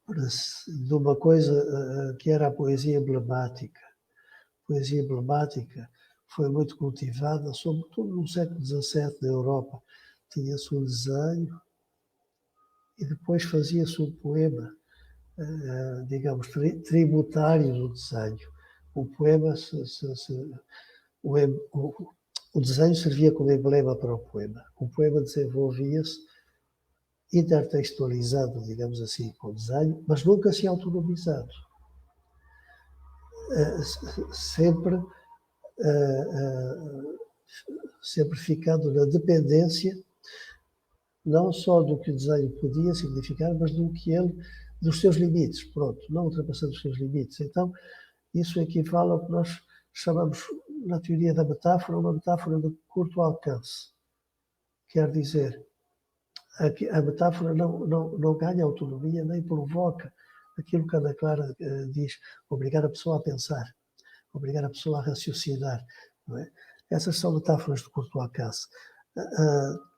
Speaker 4: de uma coisa que era a poesia emblemática. A poesia emblemática foi muito cultivada, sobretudo no século XVII, na Europa. Tinha-se um desenho e depois fazia-se um poema, digamos, tributário do desenho. O poema, o desenho servia como emblema para o poema. O poema desenvolvia-se intertextualizado, digamos assim, com o desenho, mas nunca se autonomizado. Sempre ficando na dependência não só do que o desenho podia significar, mas dos seus limites, pronto, não ultrapassando os seus limites. Então, isso equivale ao que nós chamamos, na teoria da metáfora, uma metáfora de curto alcance. Quer dizer, a metáfora não ganha autonomia nem provoca aquilo que a Ana Clara diz, obrigar a pessoa a pensar, obrigar a pessoa a raciocinar. Não é? Essas são metáforas de curto alcance.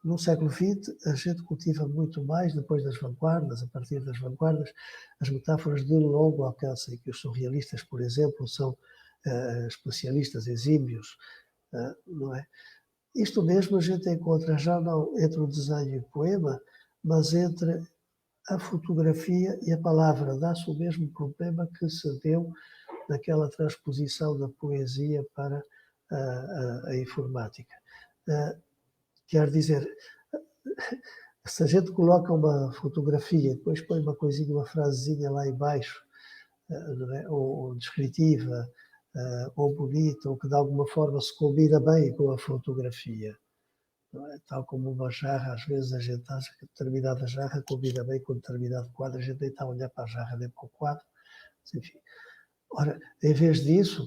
Speaker 4: No século XX, a gente cultiva muito mais, depois das vanguardas, a partir das vanguardas, as metáforas de longo alcance, em que os surrealistas, por exemplo, são especialistas exímios, não é? Isto mesmo a gente encontra já não entre o desenho e o poema, mas entre a fotografia e a palavra. Dá-se o mesmo problema que se deu naquela transposição da poesia para a informática. Quer dizer, se a gente coloca uma fotografia e depois põe uma coisinha, uma frasezinha lá embaixo, não é? ou descritiva, ou bonita, ou que de alguma forma se combina bem com a fotografia. Não é? Tal como uma jarra, às vezes a gente acha que determinada jarra combina bem com determinado quadro, a gente nem está a olhar para a jarra nem para o quadro, enfim. Ora, em vez disso,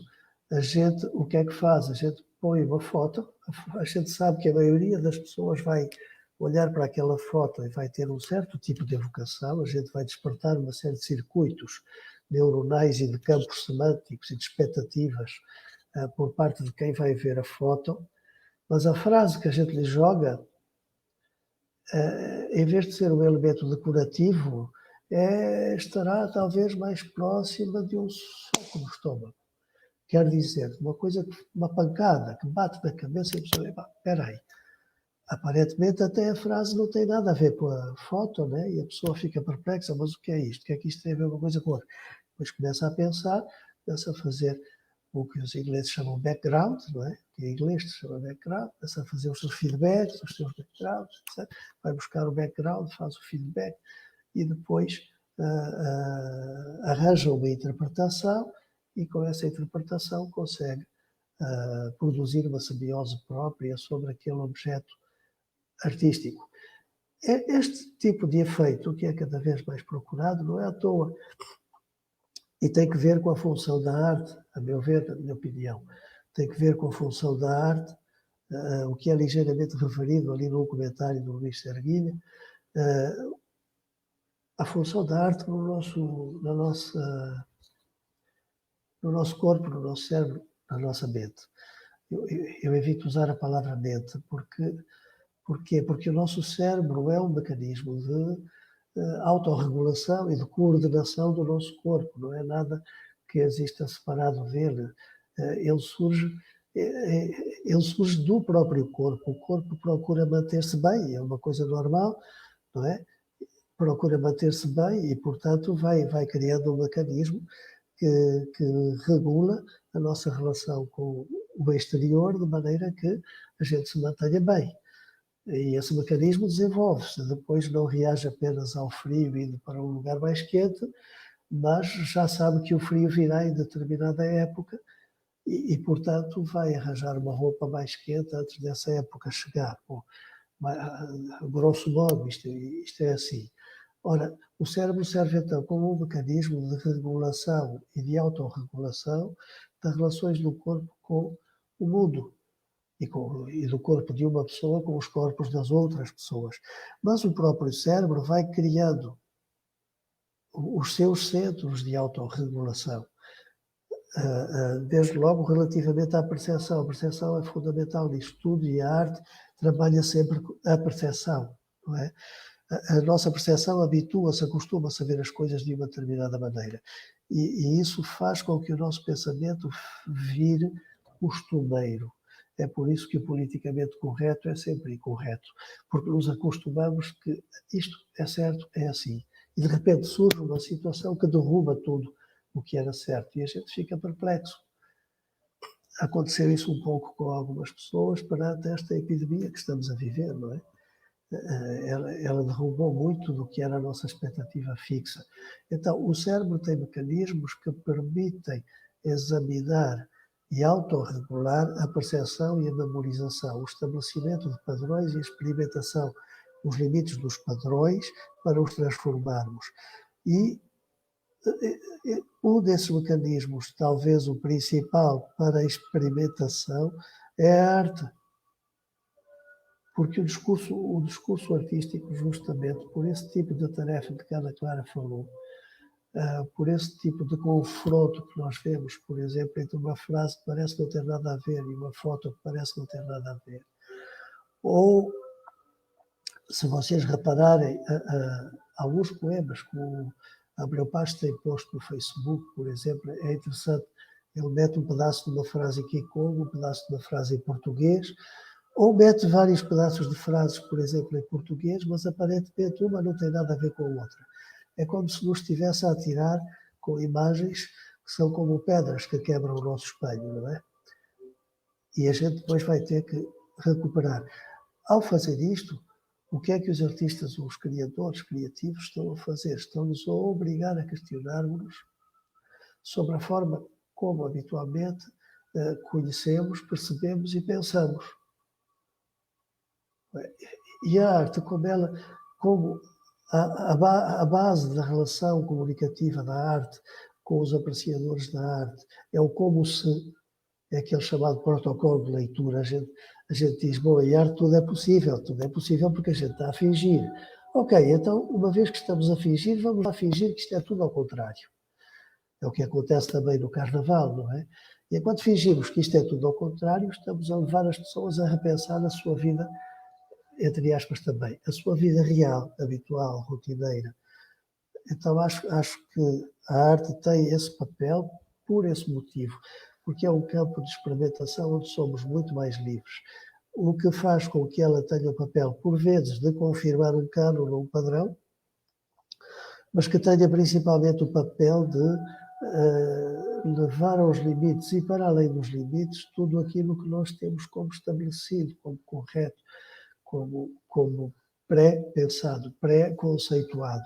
Speaker 4: a gente, o que é que faz? A gente põe uma foto, a gente sabe que a maioria das pessoas vai olhar para aquela foto e vai ter um certo tipo de evocação, a gente vai despertar uma série de circuitos neuronais e de campos semânticos e de expectativas por parte de quem vai ver a foto, mas a frase que a gente lhe joga, em vez de ser um elemento decorativo, estará talvez mais próxima de um soco no estômago. Quer dizer, uma pancada que bate na cabeça e a pessoa diz, espera aí, aparentemente até a frase não tem nada a ver com a foto, né? E a pessoa fica perplexa, mas o que é isto? O que é que isto tem a ver uma coisa com outra? Depois começa a pensar, começa a fazer o que os ingleses chamam background, não é? Que em inglês se chama background, começa a fazer os seus feedbacks, os seus backgrounds, etc. Vai buscar o background, faz o feedback e depois arranja uma interpretação e com essa interpretação consegue produzir uma simbiose própria sobre aquele objeto artístico. Este tipo de efeito, que é cada vez mais procurado, não é à toa. E tem que ver com a função da arte, a meu ver, na minha opinião. Tem que ver com a função da arte, o que é ligeiramente referido ali no comentário do Luís Serguilha, a função da arte no nosso corpo, no nosso cérebro, na nossa mente. Eu evito usar a palavra mente, porquê? Porque o nosso cérebro é um mecanismo de autorregulação e de coordenação do nosso corpo, não é nada que exista separado dele. Ele surge do próprio corpo. O corpo procura manter-se bem, é uma coisa normal, não é? Procura manter-se bem e, portanto, vai criando um mecanismo que regula a nossa relação com o exterior de maneira que a gente se mantenha bem. E esse mecanismo desenvolve-se. Depois não reage apenas ao frio indo para um lugar mais quente, mas já sabe que o frio virá em determinada época e portanto, vai arranjar uma roupa mais quente antes dessa época chegar. Bom, grosso modo, isto é assim. Ora, o cérebro serve então como um mecanismo de regulação e de autorregulação das relações do corpo com o mundo e do corpo de uma pessoa com os corpos das outras pessoas. Mas o próprio cérebro vai criando os seus centros de autorregulação. Desde logo, relativamente à percepção. A percepção é fundamental nisto tudo e a arte trabalha sempre a percepção, não é? A nossa percepção habitua-se, acostuma-se a ver as coisas de uma determinada maneira. E isso faz com que o nosso pensamento vire costumeiro. É por isso que o politicamente correto é sempre incorreto, porque nos acostumamos que isto é certo, é assim. E de repente surge uma situação que derruba tudo o que era certo e a gente fica perplexo. Aconteceu isso um pouco com algumas pessoas perante esta epidemia que estamos a viver, não é? Ela derrubou muito do que era a nossa expectativa fixa. Então, o cérebro tem mecanismos que permitem examinar e autorregular a percepção e a memorização, o estabelecimento de padrões e a experimentação, os limites dos padrões para os transformarmos. E um desses mecanismos, talvez o principal para a experimentação, é a arte. Porque o discurso artístico, justamente por esse tipo de tarefa de que a Ana Clara falou, por esse tipo de confronto que nós vemos, por exemplo, entre uma frase que parece não ter nada a ver e uma foto que parece não ter nada a ver. Ou, se vocês repararem, alguns poemas, como Abreu Paes tem posto no Facebook, por exemplo, é interessante. Ele mete um pedaço de uma frase em Kikongo, um pedaço de uma frase em português, ou mete vários pedaços de frases, por exemplo, em português, mas aparentemente uma não tem nada a ver com a outra. É como se nos estivesse a atirar com imagens que são como pedras que quebram o nosso espelho, não é? E a gente depois vai ter que recuperar. Ao fazer isto, o que é que os artistas, os criadores criativos estão a fazer? Estão-nos a obrigar a questionarmos sobre a forma como habitualmente conhecemos, percebemos e pensamos. E a arte, como a base da relação comunicativa da arte com os apreciadores da arte é o como se, é aquele chamado protocolo de leitura. A gente diz, bom, em arte tudo é possível porque a gente está a fingir. Ok, então, uma vez que estamos a fingir, vamos lá fingir que isto é tudo ao contrário. É o que acontece também no Carnaval, não é? E enquanto fingimos que isto é tudo ao contrário, estamos a levar as pessoas a repensar na sua vida, entre aspas também, a sua vida real, habitual, rotineira. Então acho que a arte tem esse papel por esse motivo, porque é um campo de experimentação onde somos muito mais livres, o que faz com que ela tenha o papel, por vezes, de confirmar um cânon ou um padrão, mas que tenha principalmente o papel de levar aos limites e para além dos limites tudo aquilo que nós temos como estabelecido, como correto, como pré-pensado, pré-conceituado.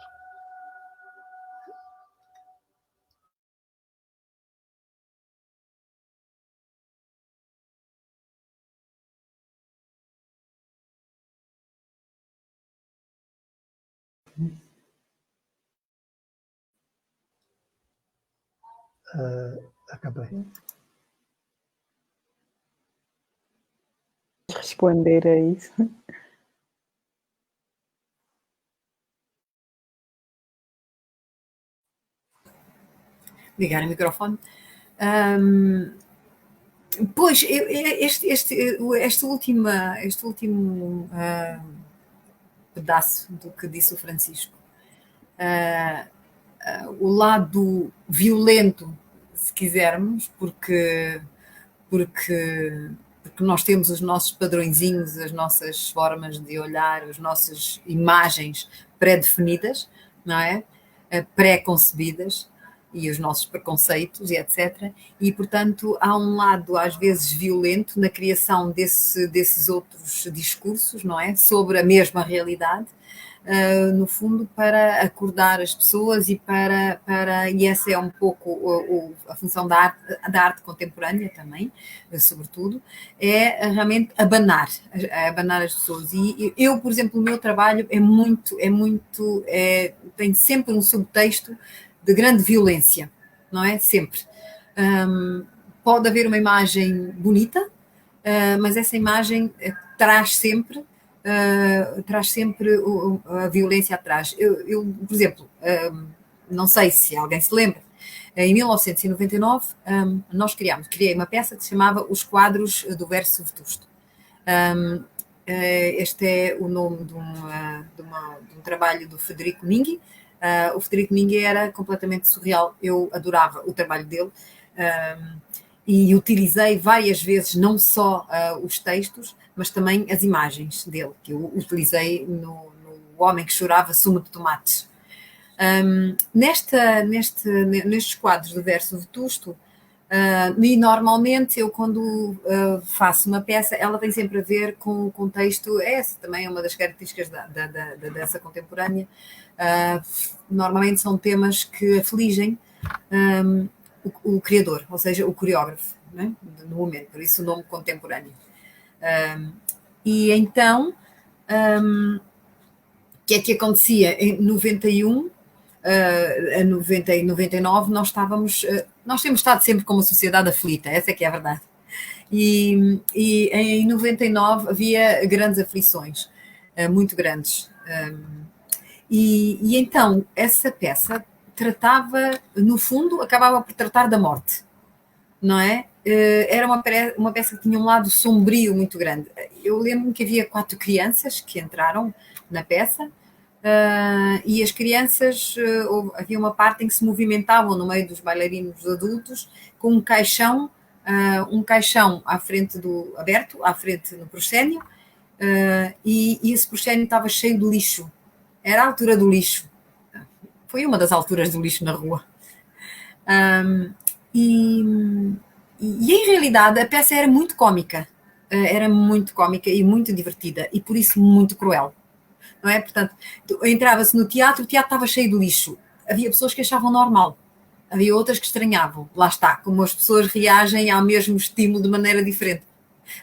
Speaker 4: Acabei.
Speaker 2: Responder a isso.
Speaker 3: Ligar o microfone. Pois, este último pedaço do que disse o Francisco, o lado violento, se quisermos, porque nós temos os nossos padrõezinhos, as nossas formas de olhar, as nossas imagens pré-definidas, não é? Pré-concebidas, e os nossos preconceitos e etc. E, portanto, há um lado, às vezes, violento na criação desses outros discursos, não é? Sobre a mesma realidade, no fundo, para acordar as pessoas e e essa é um pouco a função da arte contemporânea também, sobretudo, é realmente abanar as pessoas. E eu, por exemplo, o meu trabalho tem sempre um subtexto de grande violência, não é? Sempre. Pode haver uma imagem bonita, mas essa imagem traz sempre a violência atrás. Eu por exemplo, não sei se alguém se lembra, em 1999 criei uma peça que se chamava Os Quadros do Verso Vetusto. Este é o nome de um trabalho do Federico Minghi. O Federico Minghi era completamente surreal, eu adorava o trabalho dele, e utilizei várias vezes não só os textos, mas também as imagens dele, que eu utilizei no Homem que Chorava Sumo de Tomates. Nestes quadros do Verso Vetusto, e normalmente eu quando faço uma peça, ela tem sempre a ver com o contexto. Essa também é uma das características da dança contemporânea. Normalmente são temas que afligem o criador, ou seja, o coreógrafo, né? No momento, por isso o nome contemporâneo. E então, o que é que acontecia? Em 91, a 90 e 99, nós temos estado sempre como uma sociedade aflita, essa é que é a verdade. E em 99 havia grandes aflições, muito grandes. E então, essa peça tratava, no fundo, acabava por tratar da morte, não é? Era uma peça que tinha um lado sombrio muito grande. Eu lembro-me que havia 4 crianças que entraram na peça, e as crianças, havia uma parte em que se movimentavam no meio dos bailarinos adultos com um caixão à frente aberto, à frente no proscénio, e esse proscénio estava cheio de lixo. Era a altura do lixo. Foi uma das alturas do lixo na rua. E em realidade a peça era muito cómica e muito divertida, e por isso muito cruel, não é? Portanto, entrava-se no teatro, o teatro estava cheio de lixo. Havia pessoas que achavam normal, havia outras que estranhavam. Lá está, como as pessoas reagem ao mesmo estímulo de maneira diferente.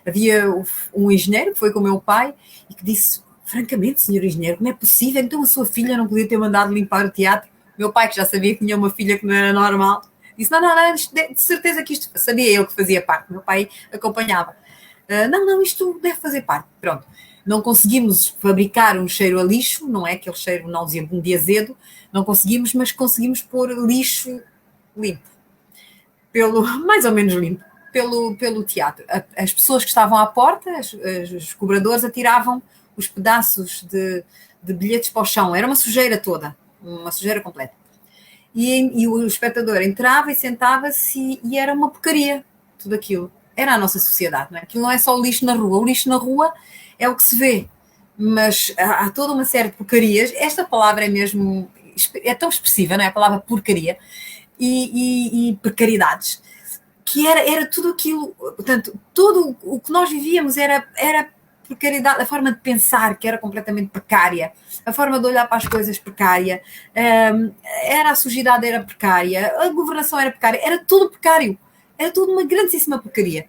Speaker 3: Havia um engenheiro que foi com o meu pai e que disse: francamente, senhor engenheiro, como é possível? Então a sua filha não podia ter mandado limpar o teatro? Meu pai, que já sabia que tinha uma filha que não era normal, disse: não, de certeza que isto... Sabia eu que fazia parte, meu pai acompanhava. Não, isto deve fazer parte. Pronto. Não conseguimos fabricar um cheiro a lixo, não é aquele cheiro nauseabundo de azedo, não conseguimos, mas conseguimos pôr lixo limpo. Mais ou menos limpo. Pelo teatro. As pessoas que estavam à porta, os cobradores, atiravam os pedaços de bilhetes para o chão. Era uma sujeira toda, uma sujeira completa. E o espectador entrava e sentava-se e era uma porcaria, tudo aquilo. Era a nossa sociedade, não é? Aquilo não é só o lixo na rua. O lixo na rua é o que se vê, mas há toda uma série de porcarias. Esta palavra é tão expressiva, não é? A palavra porcaria e precariedades, que era tudo aquilo. Portanto, tudo o que nós vivíamos era precariedade, a forma de pensar que era completamente precária, a forma de olhar para as coisas precária, a sujidade era precária, a governação era precária, era tudo precário, era tudo uma grandíssima porcaria.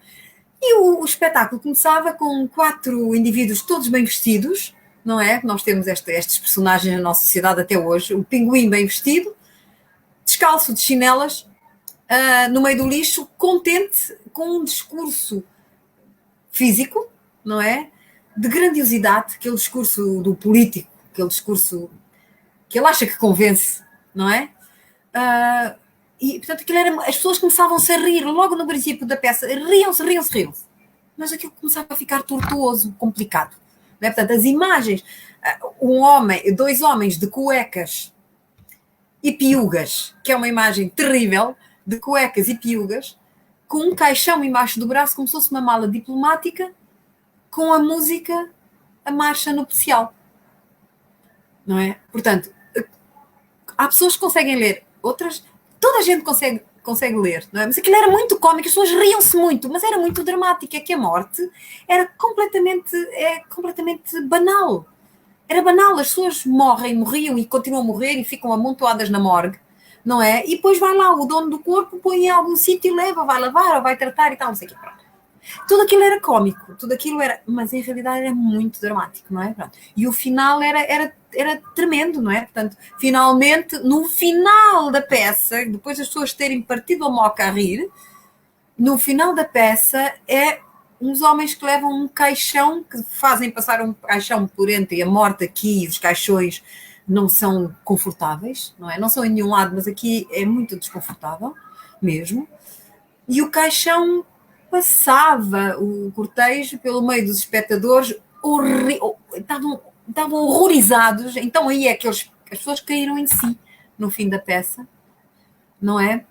Speaker 3: E o espetáculo começava com 4 indivíduos todos bem vestidos, não é? Nós temos estes personagens na nossa sociedade até hoje, o pinguim bem vestido, descalço de chinelas, no meio do lixo, contente com um discurso físico, não é? De grandiosidade, aquele discurso do político, aquele discurso que ele acha que convence, não é? E, portanto, as pessoas começavam-se a rir logo no princípio da peça, riam-se. Mas aquilo começava a ficar tortuoso, complicado. Não é? Portanto, as imagens, 2 homens de cuecas e piugas, que é uma imagem terrível, de cuecas e piugas, com um caixão embaixo do braço, como se fosse uma mala diplomática, com a música, a marcha nupcial. Não é? Portanto, há pessoas que conseguem ler, outras, toda a gente consegue ler, não é? Mas aquilo era muito cómico, as pessoas riam-se muito, mas era muito dramático, é que a morte era completamente banal. Era banal, as pessoas morriam e continuam a morrer e ficam amontoadas na morgue, não é? E depois vai lá o dono do corpo, põe em algum sítio e leva, vai lavar ou vai tratar e tal, não sei o quê, pronto. Tudo aquilo era cómico, tudo aquilo era, mas em realidade era muito dramático, não é? Pronto. E o final era tremendo, não é? Portanto, finalmente, no final da peça, depois das pessoas terem partido a moca a rir, no final da peça é uns homens que levam um caixão, que fazem passar um caixão por entre a morte aqui e os caixões não são confortáveis, não é? Não são em nenhum lado, mas aqui é muito desconfortável mesmo. E o caixão passava o cortejo pelo meio dos espectadores, estavam horrorizados. Então aí é que as pessoas caíram em si no fim da peça, não é?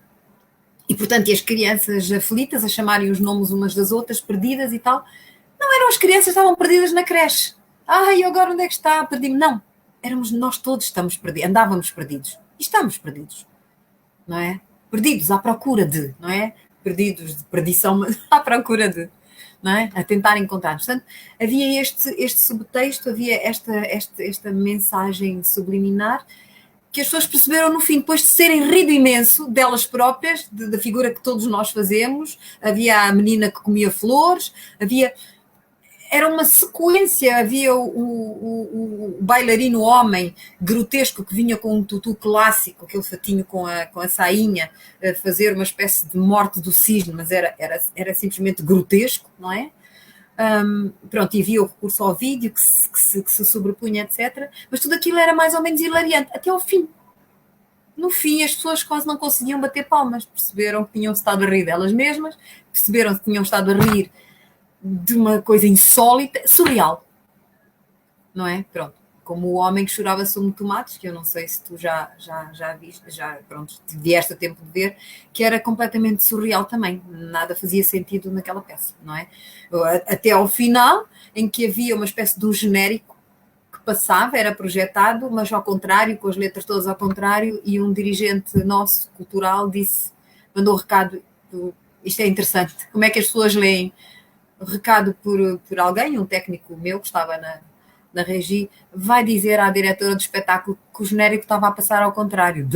Speaker 3: E portanto, e as crianças aflitas a chamarem os nomes umas das outras, perdidas e tal, não eram as crianças, estavam perdidas na creche. E agora onde é que está? Perdi-me. Não, nós todos estamos perdidos, andávamos perdidos e estamos perdidos, não é? Perdidos à procura de, não é? Perdidos de perdição, mas à procura de, não é? A tentar encontrar. Portanto, havia este subtexto, havia esta mensagem subliminar que as pessoas perceberam no fim, depois de serem rido imenso delas próprias, da figura que todos nós fazemos. Havia a menina que comia flores, era uma sequência, havia o bailarino homem grotesco que vinha com um tutu clássico, aquele fatinho com a sainha, fazer uma espécie de morte do cisne, mas era simplesmente grotesco, não é? Pronto, e havia o recurso ao vídeo que se sobrepunha, etc. Mas tudo aquilo era mais ou menos hilariante, até ao fim. No fim, as pessoas quase não conseguiam bater palmas, perceberam que tinham estado a rir delas mesmas, perceberam que tinham estado a rir de uma coisa insólita, surreal, não é? Pronto, como o homem que chorava sumo de tomates, que eu não sei se tu já viste, pronto, vieste a tempo de ver, que era completamente surreal também, nada fazia sentido naquela peça, não é? Até ao final, em que havia uma espécie de um genérico que passava, era projetado, mas ao contrário, com as letras todas ao contrário, e um dirigente nosso, cultural, mandou um recado, isto é interessante, como é que as pessoas leem? Recado por alguém, um técnico meu que estava na regi, vai dizer à diretora do espetáculo que o genérico estava a passar ao contrário.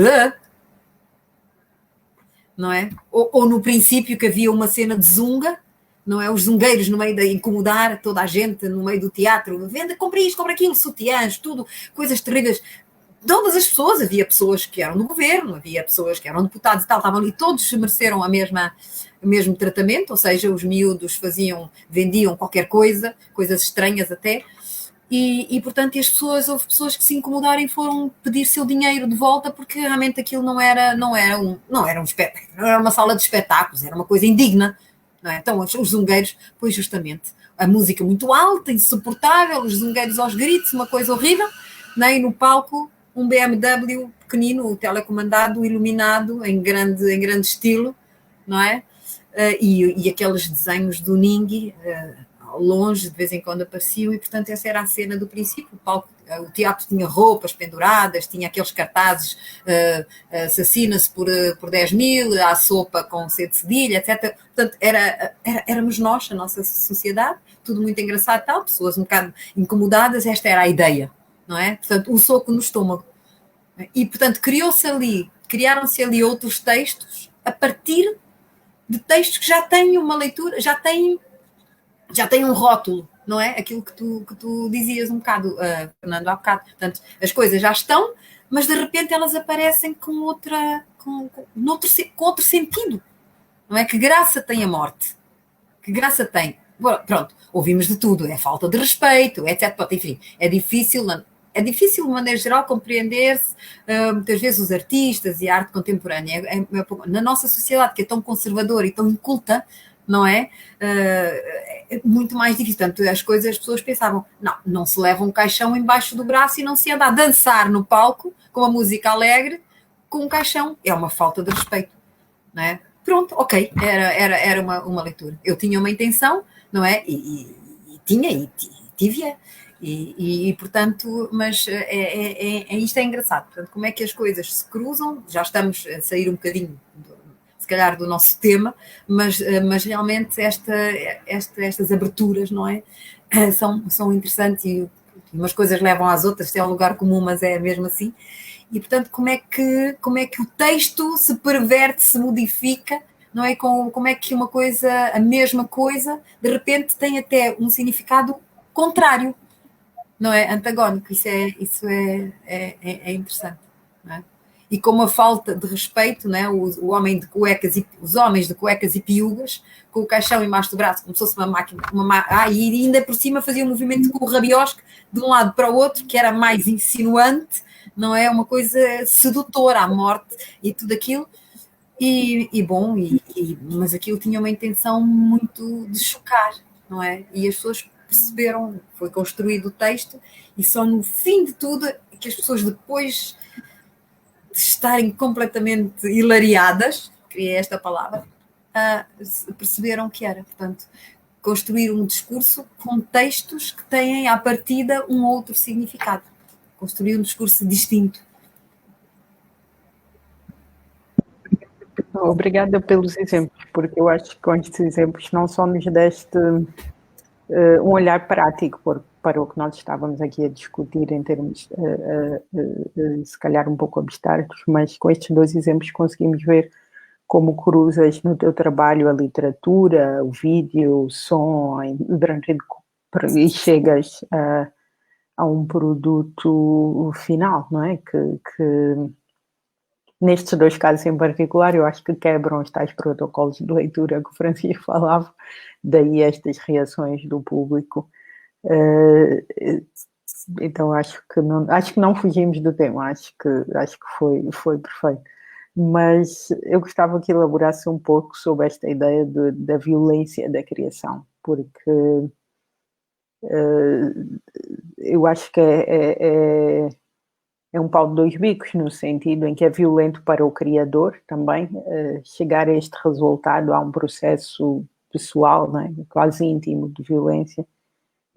Speaker 3: Não é? Ou no princípio que havia uma cena de zunga, não é? Os zungueiros no meio de incomodar toda a gente no meio do teatro, venda, compra isto, compra aquilo, sutiãs, tudo, coisas terríveis. Todas as pessoas, havia pessoas que eram do governo, havia pessoas que eram deputados e tal, estavam ali, todos mereceram o mesmo tratamento, ou seja, os miúdos vendiam qualquer coisa, coisas estranhas até, e portanto houve pessoas que se incomodaram e foram pedir seu dinheiro de volta porque realmente aquilo não era um espetáculo, não era uma sala de espetáculos, era uma coisa indigna, não é? Então os zungueiros, pois justamente, a música muito alta, insuportável, os zungueiros aos gritos, uma coisa horrível, não é? E no palco um BMW pequenino, telecomandado, iluminado, em grande estilo, não é? E aqueles desenhos do Ning ao longe, de vez em quando apareciam, e portanto essa era a cena do princípio. O teatro tinha roupas penduradas, tinha aqueles cartazes, assassina-se por 10 mil, há sopa com C de cedilha, etc. Portanto, éramos nós, a nossa sociedade, tudo muito engraçado e tal, pessoas um bocado incomodadas, esta era a ideia, não é? Portanto, um soco no estômago. E, portanto, criaram-se ali outros textos a partir de textos que já têm uma leitura, já têm um rótulo, não é? Aquilo que tu dizias um bocado, Fernando, há bocado. Portanto, as coisas já estão, mas de repente elas aparecem com outro sentido, não é? Que graça tem a morte? Que graça tem? Pronto, ouvimos de tudo, é falta de respeito, etc. Enfim, é difícil, de maneira geral, compreender-se, muitas vezes, os artistas e a arte contemporânea. Na nossa sociedade, que é tão conservadora e tão inculta, não é? É muito mais difícil. Portanto, as pessoas pensavam, não se leva um caixão embaixo do braço e não se anda a dançar no palco com a música alegre com um caixão. É uma falta de respeito, não é? Pronto, ok, era uma leitura. Eu tinha uma intenção, não é? E tive-a. E portanto, mas isto é engraçado. Portanto, como é que as coisas se cruzam? Já estamos a sair um bocadinho, se calhar, do nosso tema, mas realmente estas aberturas, não é? São interessantes e umas coisas levam às outras, é um lugar comum, mas é mesmo assim. E, portanto, como é que o texto se perverte, se modifica, não é? Como é que a mesma coisa, de repente tem até um significado contrário, não é? Antagónico. Isso é interessante, não é? E como a falta de respeito, não é? O homem de cuecas os homens de cuecas e piugas, com o caixão embaixo do braço, como se fosse uma máquina, e ainda por cima fazia um movimento com o rabiosque de um lado para o outro, que era mais insinuante, não é? Uma coisa sedutora à morte e tudo aquilo. Mas aquilo tinha uma intenção muito de chocar, não é? E as pessoas perceberam, foi construído o texto, e só no fim de tudo que as pessoas, depois de estarem completamente hilariadas, criei esta palavra, perceberam que era, portanto, construir um discurso com textos que têm à partida um outro significado, construir um discurso distinto.
Speaker 2: Obrigada pelos exemplos, porque eu acho que com estes exemplos não só nos deste um olhar prático para o que nós estávamos aqui a discutir em termos, se calhar, um pouco abstratos, mas com estes dois exemplos conseguimos ver como cruzas no teu trabalho a literatura, o vídeo, o som, e chegas a um produto final, não é? Que nestes dois casos em particular, eu acho que quebram os tais protocolos de leitura que o Francisco falava, daí estas reações do público. Então acho que não fugimos do tema, acho que foi perfeito. Mas eu gostava que elaborasse um pouco sobre esta ideia da violência da criação, porque eu acho que é um pau de dois bicos, no sentido em que é violento para o criador também, chegar a este resultado, a um processo pessoal, né, quase íntimo de violência,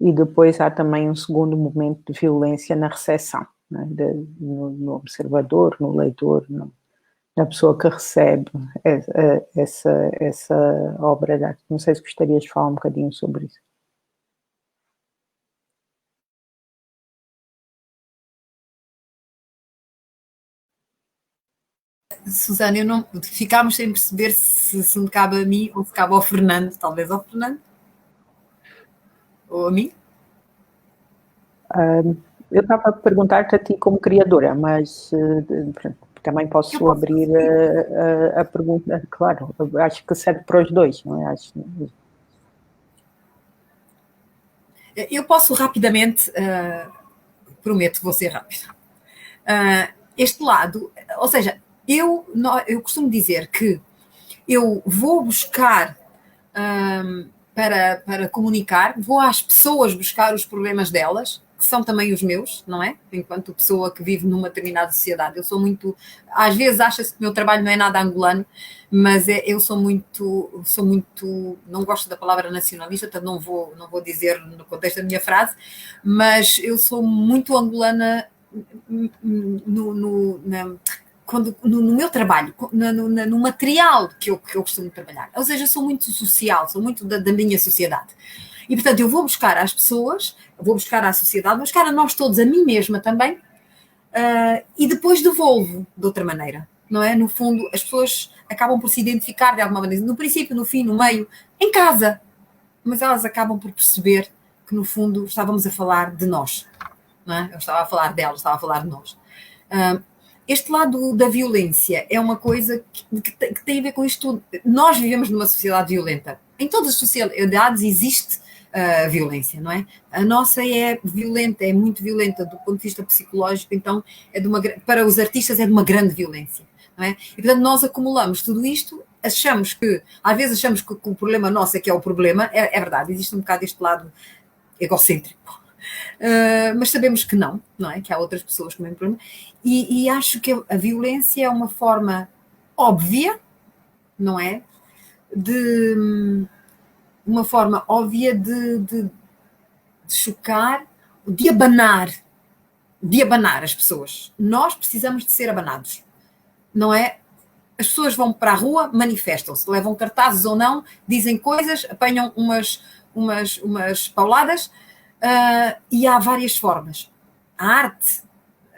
Speaker 2: e depois há também um segundo momento de violência na recepção, né, no observador, no leitor, na pessoa que recebe essa obra de arte. Não sei se gostarias de falar um bocadinho sobre isso.
Speaker 3: Susana, ficámos sem perceber se me cabe a mim ou se cabe ao Fernando, talvez ao Fernando, ou a mim.
Speaker 2: Eu estava a perguntar-te a ti como criadora, mas também posso abrir a pergunta, claro, acho que serve para os dois, não é?
Speaker 3: Eu posso rapidamente, prometo que vou ser rápido. Este lado, ou seja, eu costumo dizer que eu vou buscar para comunicar, vou às pessoas buscar os problemas delas, que são também os meus, não é? Enquanto pessoa que vive numa determinada sociedade. Eu sou muito... Às vezes acha-se que o meu trabalho não é nada angolano, mas eu sou muito... Não gosto da palavra nacionalista, portanto não vou dizer no contexto da minha frase, mas eu sou muito angolana no meu trabalho, no material que eu costumo trabalhar. Ou seja, eu sou muito social, sou muito da minha sociedade. E, portanto, eu vou buscar às pessoas, vou buscar à sociedade, vou buscar a nós todos, a mim mesma também, e depois devolvo de outra maneira, não é? No fundo, as pessoas acabam por se identificar de alguma maneira, no princípio, no fim, no meio, em casa, mas elas acabam por perceber que, no fundo, estávamos a falar de nós, não é? Eu estava a falar delas, estava a falar de nós. Este lado da violência é uma coisa que tem a ver com isto tudo. Nós vivemos numa sociedade violenta. Em todas as sociedades existe violência, não é? A nossa é violenta, é muito violenta do ponto de vista psicológico, então para os artistas é de uma grande violência, não é? E portanto nós acumulamos tudo isto, às vezes achamos que o problema nosso é que é o problema, é verdade, existe um bocado este lado egocêntrico. Mas sabemos que não é? Que há outras pessoas com o mesmo problema. E acho que a violência é uma forma óbvia, não é? Uma forma óbvia de chocar, de abanar as pessoas. Nós precisamos de ser abanados, não é? As pessoas vão para a rua, manifestam-se, levam cartazes ou não, dizem coisas, apanham umas pauladas, e há várias formas. A arte,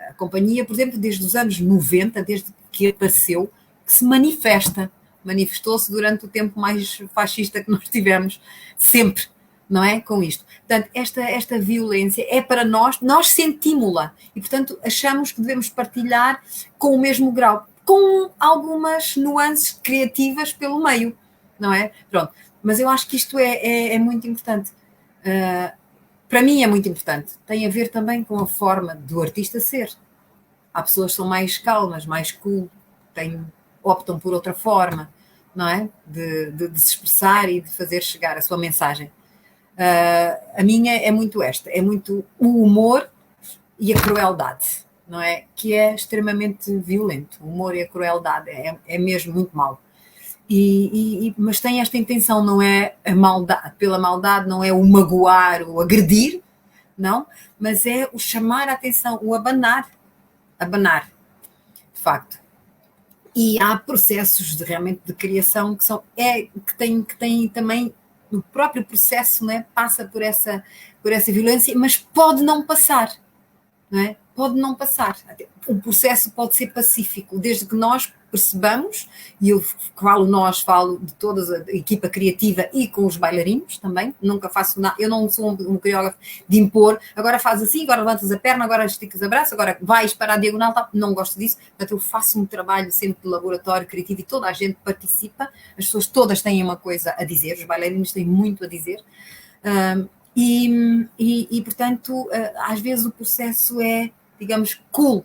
Speaker 3: a companhia, por exemplo, desde os anos 90, desde que apareceu, que se manifestou-se durante o tempo mais fascista que nós tivemos, sempre, não é? Com isto. Portanto, esta violência é para nós sentimos-la e, portanto, achamos que devemos partilhar com o mesmo grau, com algumas nuances criativas pelo meio, não é? Pronto. Mas eu acho que isto é muito importante. Para mim é muito importante. Tem a ver também com a forma do artista ser. Há pessoas que são mais calmas, mais cool, optam por outra forma, não é? De se expressar e de fazer chegar a sua mensagem. A minha é muito esta, é muito o humor e a crueldade, não é? Que é extremamente violento. O humor e a crueldade é mesmo muito mau. Mas tem esta intenção, não é a maldade, pela maldade, não é o magoar, o agredir, não, mas é o chamar a atenção, o abanar, de facto. E há processos realmente de criação que têm também, o próprio processo, não é, passa por essa violência, mas pode não passar, não é? Pode não passar. O processo pode ser pacífico, desde que nós percebamos, e eu falo nós, falo de toda a equipa criativa e com os bailarinos também, nunca faço nada, eu não sou um coreógrafo de impor, agora faz assim, agora levantas a perna, agora esticas a braço, agora vais para a diagonal, tá? Não gosto disso, portanto eu faço um trabalho sempre de laboratório criativo e toda a gente participa, as pessoas todas têm uma coisa a dizer, os bailarinos têm muito a dizer, portanto, às vezes o processo é, digamos, cool,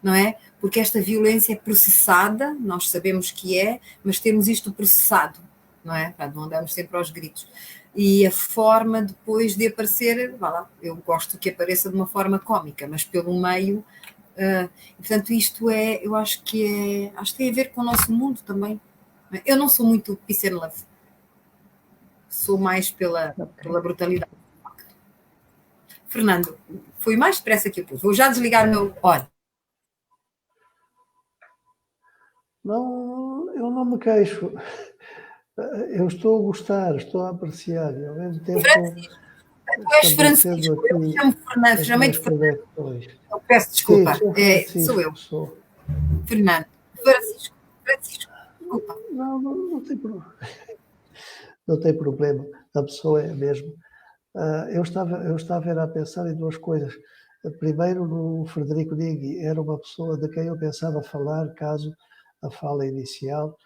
Speaker 3: não é? Porque esta violência é processada, nós sabemos que é, mas temos isto processado, não é? Não andamos sempre aos gritos. E a forma depois de aparecer, vá lá, eu gosto que apareça de uma forma cómica, mas pelo meio, portanto, isto é, eu acho que tem a ver com o nosso mundo também. Eu não sou muito peace and love, sou mais pela brutalidade. Fernando, foi mais depressa que eu pus. Vou já desligar o meu. Olha.
Speaker 4: Não, eu não me queixo. Eu estou a gostar, estou a apreciar. E ao mesmo tempo.
Speaker 3: Francisco, tu és Francisco, eu chamo Fernando, chamei-te Fernando. Eu peço desculpa.
Speaker 4: Sim,
Speaker 3: sou eu.
Speaker 4: Sou.
Speaker 3: Fernando. Francisco, desculpa.
Speaker 4: Não tem problema. Não tem problema. A pessoa é mesmo. Eu estava a pensar em duas coisas. Primeiro, no Frederico Nighi, era uma pessoa de quem eu pensava falar caso a fala inicial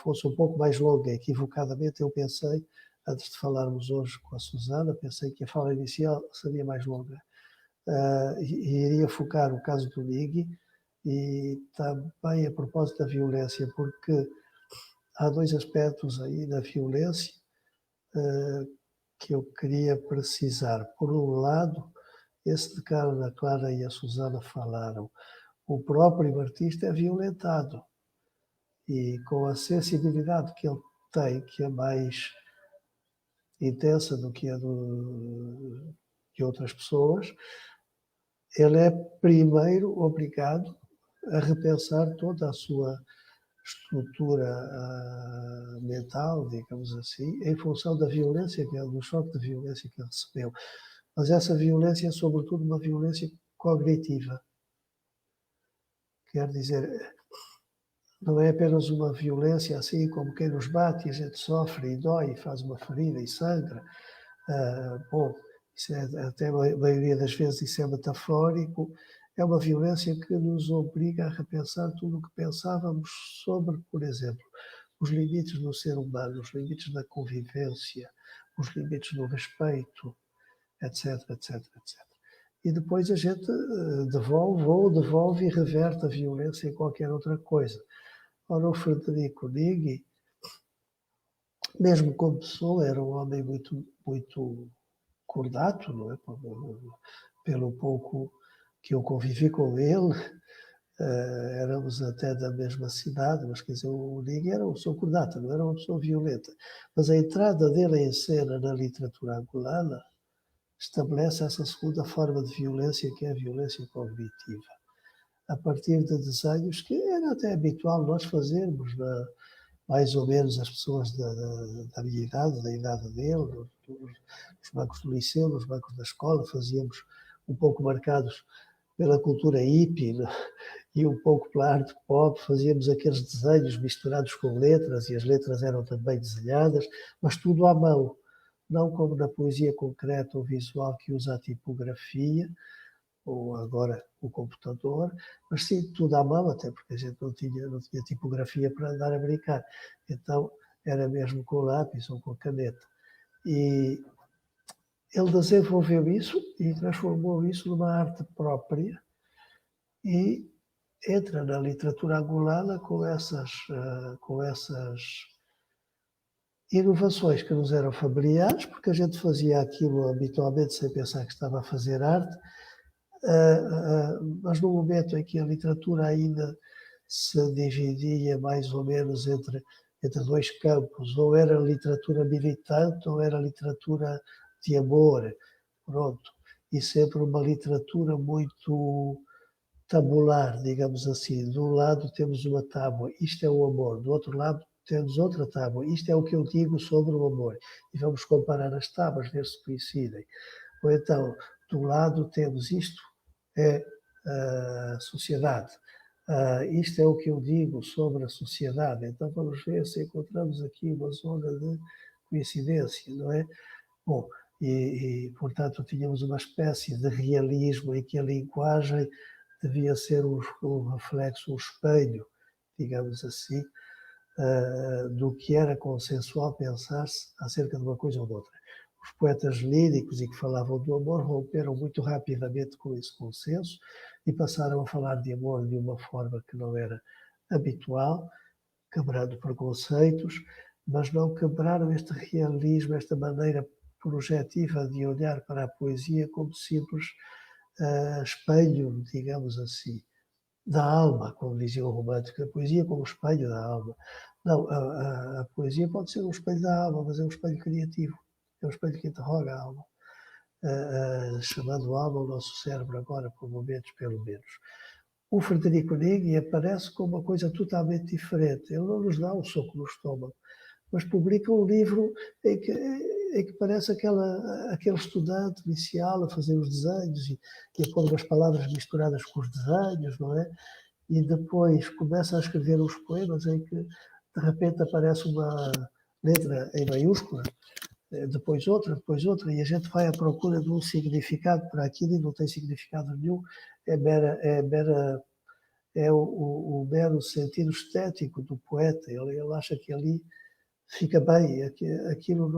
Speaker 4: fosse um pouco mais longa. Equivocadamente, eu pensei, antes de falarmos hoje com a Susana, pensei que a fala inicial seria mais longa. E iria focar o caso do Nighi e também a propósito da violência, porque há dois aspectos aí na violência que eu queria precisar. Por um lado, esse de que a Ana Clara e a Susana falaram, o próprio artista é violentado e com a sensibilidade que ele tem, que é mais intensa do que a de outras pessoas, ele é primeiro obrigado a repensar toda a sua estrutura mental, digamos assim, em função da violência, do choque de violência que ele recebeu. Mas essa violência é, sobretudo, uma violência cognitiva. Quer dizer, não é apenas uma violência assim como quem nos bate e a gente sofre e dói e faz uma ferida e sangra. Bom, isso até a maioria das vezes isso é metafórico. É uma violência que nos obriga a repensar tudo o que pensávamos sobre, por exemplo, os limites do ser humano, os limites da convivência, os limites do respeito, etc, etc, etc. E depois a gente devolve e reverte a violência em qualquer outra coisa. Ora, o Frederico Nighi, mesmo como pessoa, era um homem muito, muito cordato, não é? Pelo pouco que eu convivi com ele, éramos até da mesma cidade, mas quer dizer, o Nighi era uma pessoa cordata, não era uma pessoa violenta. Mas a entrada dele em cena na literatura angolana estabelece essa segunda forma de violência, que é a violência cognitiva. A partir de desenhos que era até habitual nós fazermos, mais ou menos as pessoas da minha idade, da idade dele, nos bancos do liceu, nos bancos da escola, fazíamos um pouco marcados pela cultura hippie, né? E um pouco pela arte pop, fazíamos aqueles desenhos misturados com letras, e as letras eram também desenhadas, mas tudo à mão, não como na poesia concreta ou visual que usa a tipografia, ou agora o computador, mas sim tudo à mão, até porque a gente não tinha tipografia para andar a brincar. Então era mesmo com lápis ou com caneta. E ele desenvolveu isso e transformou isso numa arte própria e entra na literatura angolana com essas inovações que nos eram familiares, porque a gente fazia aquilo habitualmente sem pensar que estava a fazer arte, mas no momento em que a literatura ainda se dividia mais ou menos entre dois campos, ou era literatura militante ou era literatura de amor, pronto, e sempre uma literatura muito tabular, digamos assim. De um lado temos uma tábua, isto é o amor, do outro lado temos outra tábua, isto é o que eu digo sobre o amor, e vamos comparar as tábuas, ver se coincidem. Ou então, do lado temos isto, é a sociedade. Isto é o que eu digo sobre a sociedade. Então vamos ver se encontramos aqui uma zona de coincidência, não é? Bom, portanto tínhamos uma espécie de realismo em que a linguagem devia ser um reflexo, um espelho, digamos assim, do que era consensual pensar-se acerca de uma coisa ou de outra. Os poetas líricos e que falavam do amor romperam muito rapidamente com esse consenso e passaram a falar de amor de uma forma que não era habitual, quebrando preconceitos, mas não quebraram este realismo, esta maneira projetiva de olhar para a poesia como simples espelho, digamos assim, da alma, como dizia o romântico, a poesia como espelho da alma. Não, a poesia pode ser um espelho da alma, mas é um espelho criativo, é um espelho que interroga a alma, chamando alma o nosso cérebro agora, por momentos, pelo menos. O Frederico Nigri aparece com uma coisa totalmente diferente. Ele não nos dá um soco no estômago, mas publica um livro em que parece aquele estudante inicial a fazer os desenhos e a pôr umas palavras misturadas com os desenhos, não é? E depois começa a escrever uns poemas em que de repente aparece uma letra em maiúscula, depois outra, e a gente vai à procura de um significado para aquilo e não tem significado nenhum, é o mero sentido estético do poeta. Ele acha que ali fica bem, aquilo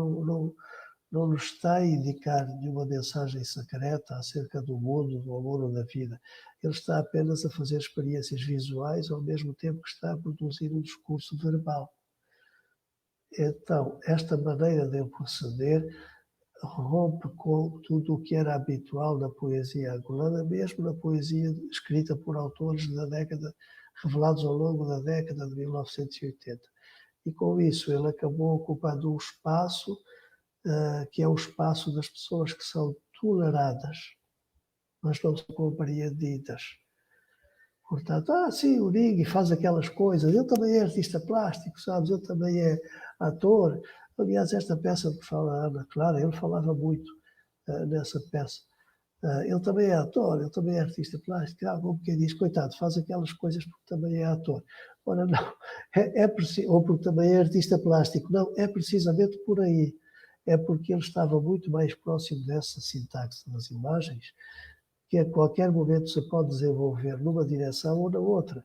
Speaker 4: não nos está a indicar nenhuma mensagem secreta acerca do mundo, do amor ou da vida. Ele está apenas a fazer experiências visuais ao mesmo tempo que está a produzir um discurso verbal. Então, esta maneira de eu proceder rompe com tudo o que era habitual na poesia angolana, mesmo na poesia escrita por autores revelados ao longo da década de 1980. E com isso ele acabou ocupando um espaço que é o espaço das pessoas que são toleradas, mas não são compreendidas. Portanto, sim, o Nig faz aquelas coisas, ele também é artista plástico, sabes? Ele também é ator. Aliás, esta peça que fala a Ana Clara, ele falava muito nessa peça. Ele também é ator, ele também é artista plástico. Como quem diz, coitado, faz aquelas coisas porque também é ator. Ora, não, ou porque também é artista plástico. Não, é precisamente por aí. É porque ele estava muito mais próximo dessa sintaxe das imagens, que a qualquer momento se pode desenvolver numa direção ou na outra.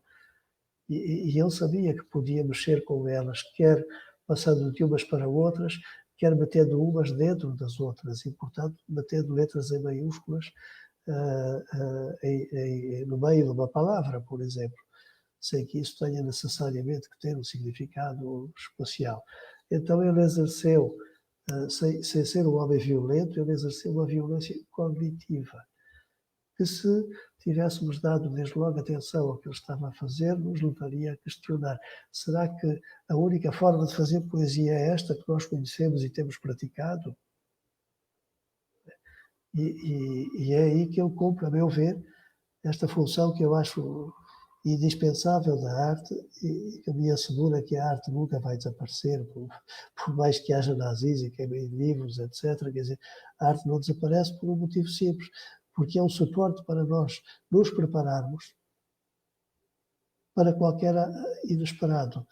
Speaker 4: E ele sabia que podia mexer com elas, quer passando de umas para outras, quer metendo umas dentro das outras, e, portanto, metendo letras em maiúsculas no meio de uma palavra, por exemplo, sem que isso tenha necessariamente que ter um significado espacial. Então ele exerceu, sem ser um homem violento, ele exerceu uma violência cognitiva, que se tivéssemos dado desde logo atenção ao que ele estava a fazer, nos levaria a questionar: será que a única forma de fazer poesia é esta que nós conhecemos e temos praticado? E é aí que ele cumpre, a meu ver, esta função que eu acho indispensável da arte e que me assegura que a arte nunca vai desaparecer, por mais que haja nazis e queimem livros, etc. Quer dizer, a arte não desaparece por um motivo simples, porque é um suporte para nós nos prepararmos para qualquer inesperado.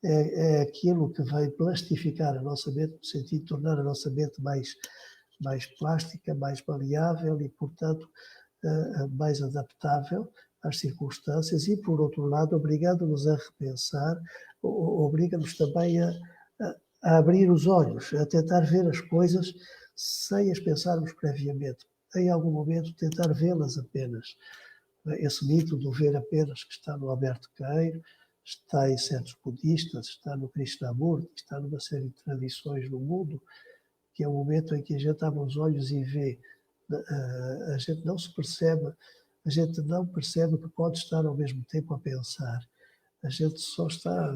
Speaker 4: É aquilo que vai plastificar a nossa mente, no sentido de tornar a nossa mente mais plástica, mais maleável e, portanto, mais adaptável às circunstâncias e, por outro lado, obrigando-nos a repensar, obriga-nos também a abrir os olhos, a tentar ver as coisas sem as pensarmos previamente. Em algum momento, tentar vê-las apenas. Esse mito do ver apenas, que está no Alberto Queiro, está em certos budistas, está no Krishnamurti, está numa série de tradições no mundo, que é o momento em que a gente abre os olhos e vê. A gente não se percebe, a gente não percebe que pode estar ao mesmo tempo a pensar. A gente só está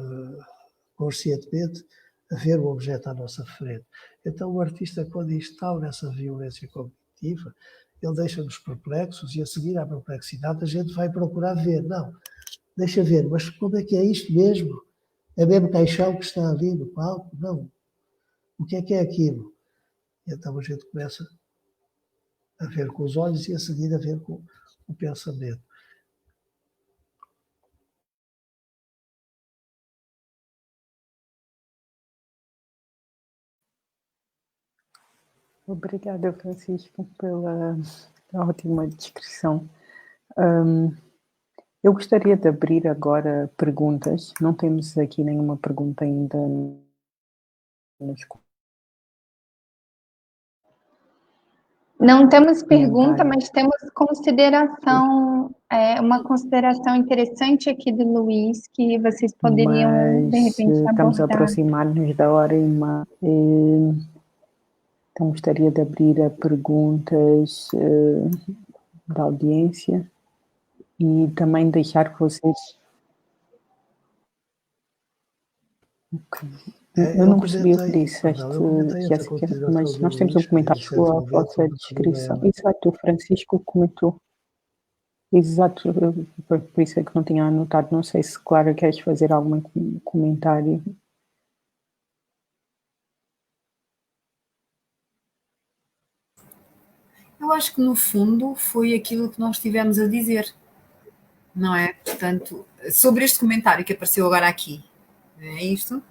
Speaker 4: conscientemente a ver o objeto à nossa frente. Então o artista, quando instaura essa violência cognitiva, ele deixa-nos perplexos e a seguir à perplexidade a gente vai procurar ver. Não, deixa ver, mas como é que é isto mesmo? É mesmo caixão que está ali no palco? Não. O que é aquilo? E então a gente começa a ver com os olhos e a seguir a ver com o pensamento.
Speaker 2: Obrigada, Francisco, pela ótima descrição. Eu gostaria de abrir agora perguntas. Não temos aqui nenhuma pergunta ainda nos
Speaker 1: Não temos pergunta,
Speaker 2: comentários.
Speaker 1: mas temos consideração, uma consideração interessante aqui do Luiz, que vocês poderiam, de
Speaker 2: Mas
Speaker 1: repente,
Speaker 2: estamos a
Speaker 1: abordar.
Speaker 2: aproximar-nos da hora e meia. Então gostaria de abrir a perguntas da audiência e também deixar que vocês... Okay. Eu não percebi o que disseste, Jéssica, mas nós temos um comentário à vossa descrição. Exato, o Francisco comentou. Exato, por isso é que não tinha anotado. Não sei se, Clara, queres fazer algum comentário.
Speaker 3: Eu acho que, no fundo, foi aquilo que nós tivemos a dizer, não é? Portanto, sobre este comentário que apareceu agora aqui, é isto?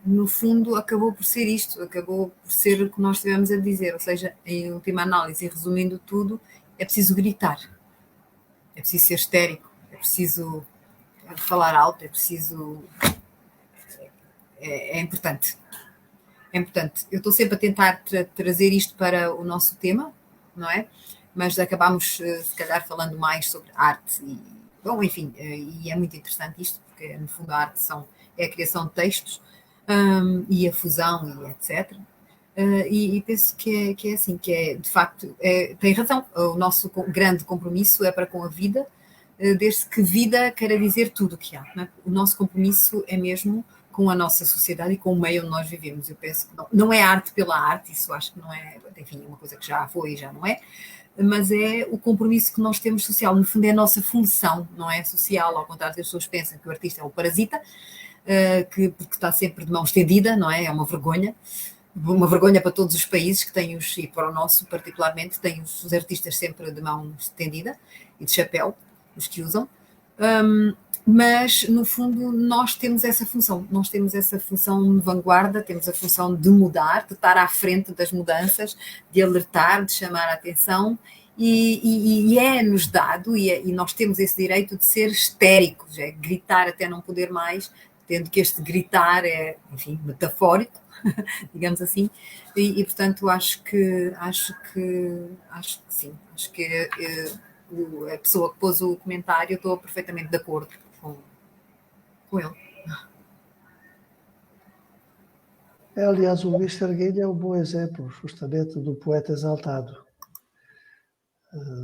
Speaker 3: No fundo, acabou por ser isto, acabou por ser o que nós tivemos a dizer, ou seja, em última análise, e resumindo tudo, é preciso gritar, é preciso ser histérico, é preciso falar alto, é preciso... É importante. É importante. Eu estou sempre a tentar trazer isto para o nosso tema, não é? Mas acabámos, se calhar, falando mais sobre arte e... Bom, enfim, e é muito interessante isto, porque, no fundo, a arte é a criação de textos, e a fusão e etc. E penso que é assim, que é, de facto, tem razão, o nosso grande compromisso é para com a vida, desde que vida queira dizer tudo o que há. Não é? O nosso compromisso é mesmo com a nossa sociedade e com o meio onde nós vivemos. Eu penso que não é arte pela arte, isso acho que não é, enfim, é uma coisa que já foi e já não é, mas é o compromisso que nós temos social. No fundo, é a nossa função, não é social, ao contrário das pessoas pensam que o artista é um parasita, porque está sempre de mão estendida, não é? É uma vergonha para todos os países que têm e para o nosso particularmente, têm os artistas sempre de mão estendida e de chapéu, os que usam. Mas, no fundo, nós temos essa função de vanguarda, temos a função de mudar, de estar à frente das mudanças, de alertar, de chamar a atenção, e é-nos dado, e nós temos esse direito de ser histéricos, é gritar até não poder mais, tendo que este gritar é, enfim, metafórico, digamos assim, e portanto acho que sim, acho que a pessoa que pôs o comentário, eu estou perfeitamente de acordo com ele.
Speaker 4: Aliás, o Mr. Guilherme é um bom exemplo, justamente, do poeta exaltado,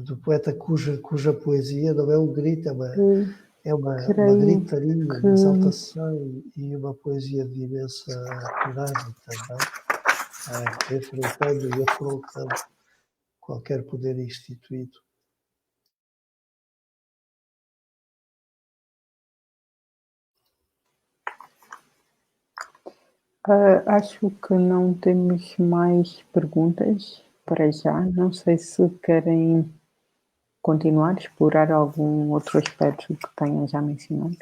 Speaker 4: do poeta cuja poesia não é um grito, é uma gritaria, uma exaltação e uma poesia de imensa coragem também, enfrentando e afrontando qualquer poder instituído.
Speaker 2: Acho que não temos mais perguntas para já. Não sei se querem continuar a explorar algum outro aspecto que tenham já mencionado.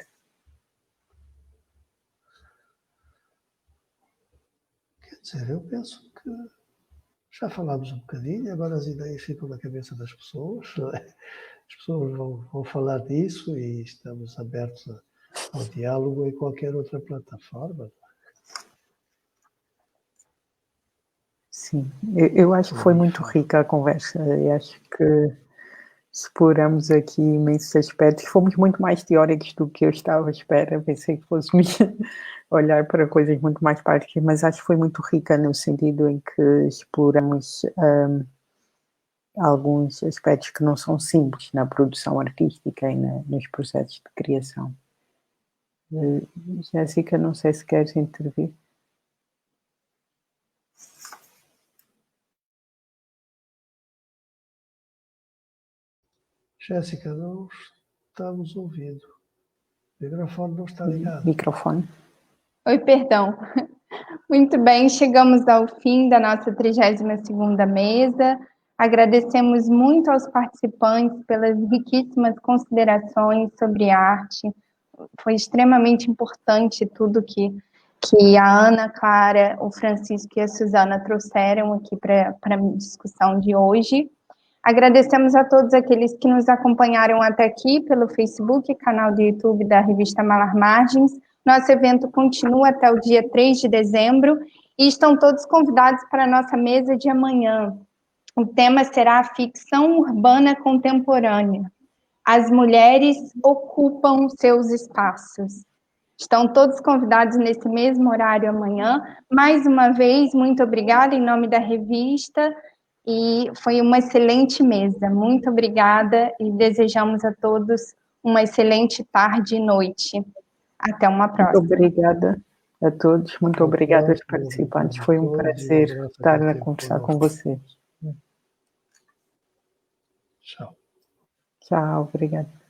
Speaker 4: Quer dizer, eu penso que já falámos um bocadinho, agora as ideias ficam na cabeça das pessoas, não é? As pessoas vão falar disso e estamos abertos ao diálogo em qualquer outra plataforma.
Speaker 2: Sim, eu acho que foi muito rica a conversa. Eu acho que exploramos aqui imensos aspectos. Fomos muito mais teóricos do que eu estava à espera. Pensei que fôssemos olhar para coisas muito mais práticas, mas acho que foi muito rica no sentido em que exploramos alguns aspectos que não são simples na produção artística e nos processos de criação. Jéssica, não sei se queres intervir.
Speaker 4: Jéssica, não estamos ouvindo. O microfone não está ligado.
Speaker 2: Microfone.
Speaker 1: Oi, perdão. Muito bem, chegamos ao fim da nossa 32ª mesa. Agradecemos muito aos participantes pelas riquíssimas considerações sobre arte. Foi extremamente importante tudo que que a Ana Clara, o Francisco e a Suzana trouxeram aqui para a discussão de hoje. Agradecemos a todos aqueles que nos acompanharam até aqui pelo Facebook, canal do YouTube da revista Malar Margens. Nosso evento continua até o dia 3 de dezembro e estão todos convidados para a nossa mesa de amanhã. O tema será a ficção urbana contemporânea. As mulheres ocupam seus espaços. Estão todos convidados nesse mesmo horário amanhã. Mais uma vez, muito obrigada em nome da revista. E foi uma excelente mesa. Muito obrigada e desejamos a todos uma excelente tarde e noite. Até uma próxima.
Speaker 2: Muito obrigada a todos, muito obrigada aos participantes. Foi um prazer estar a conversar com vocês.
Speaker 4: Tchau.
Speaker 2: Tchau, obrigada.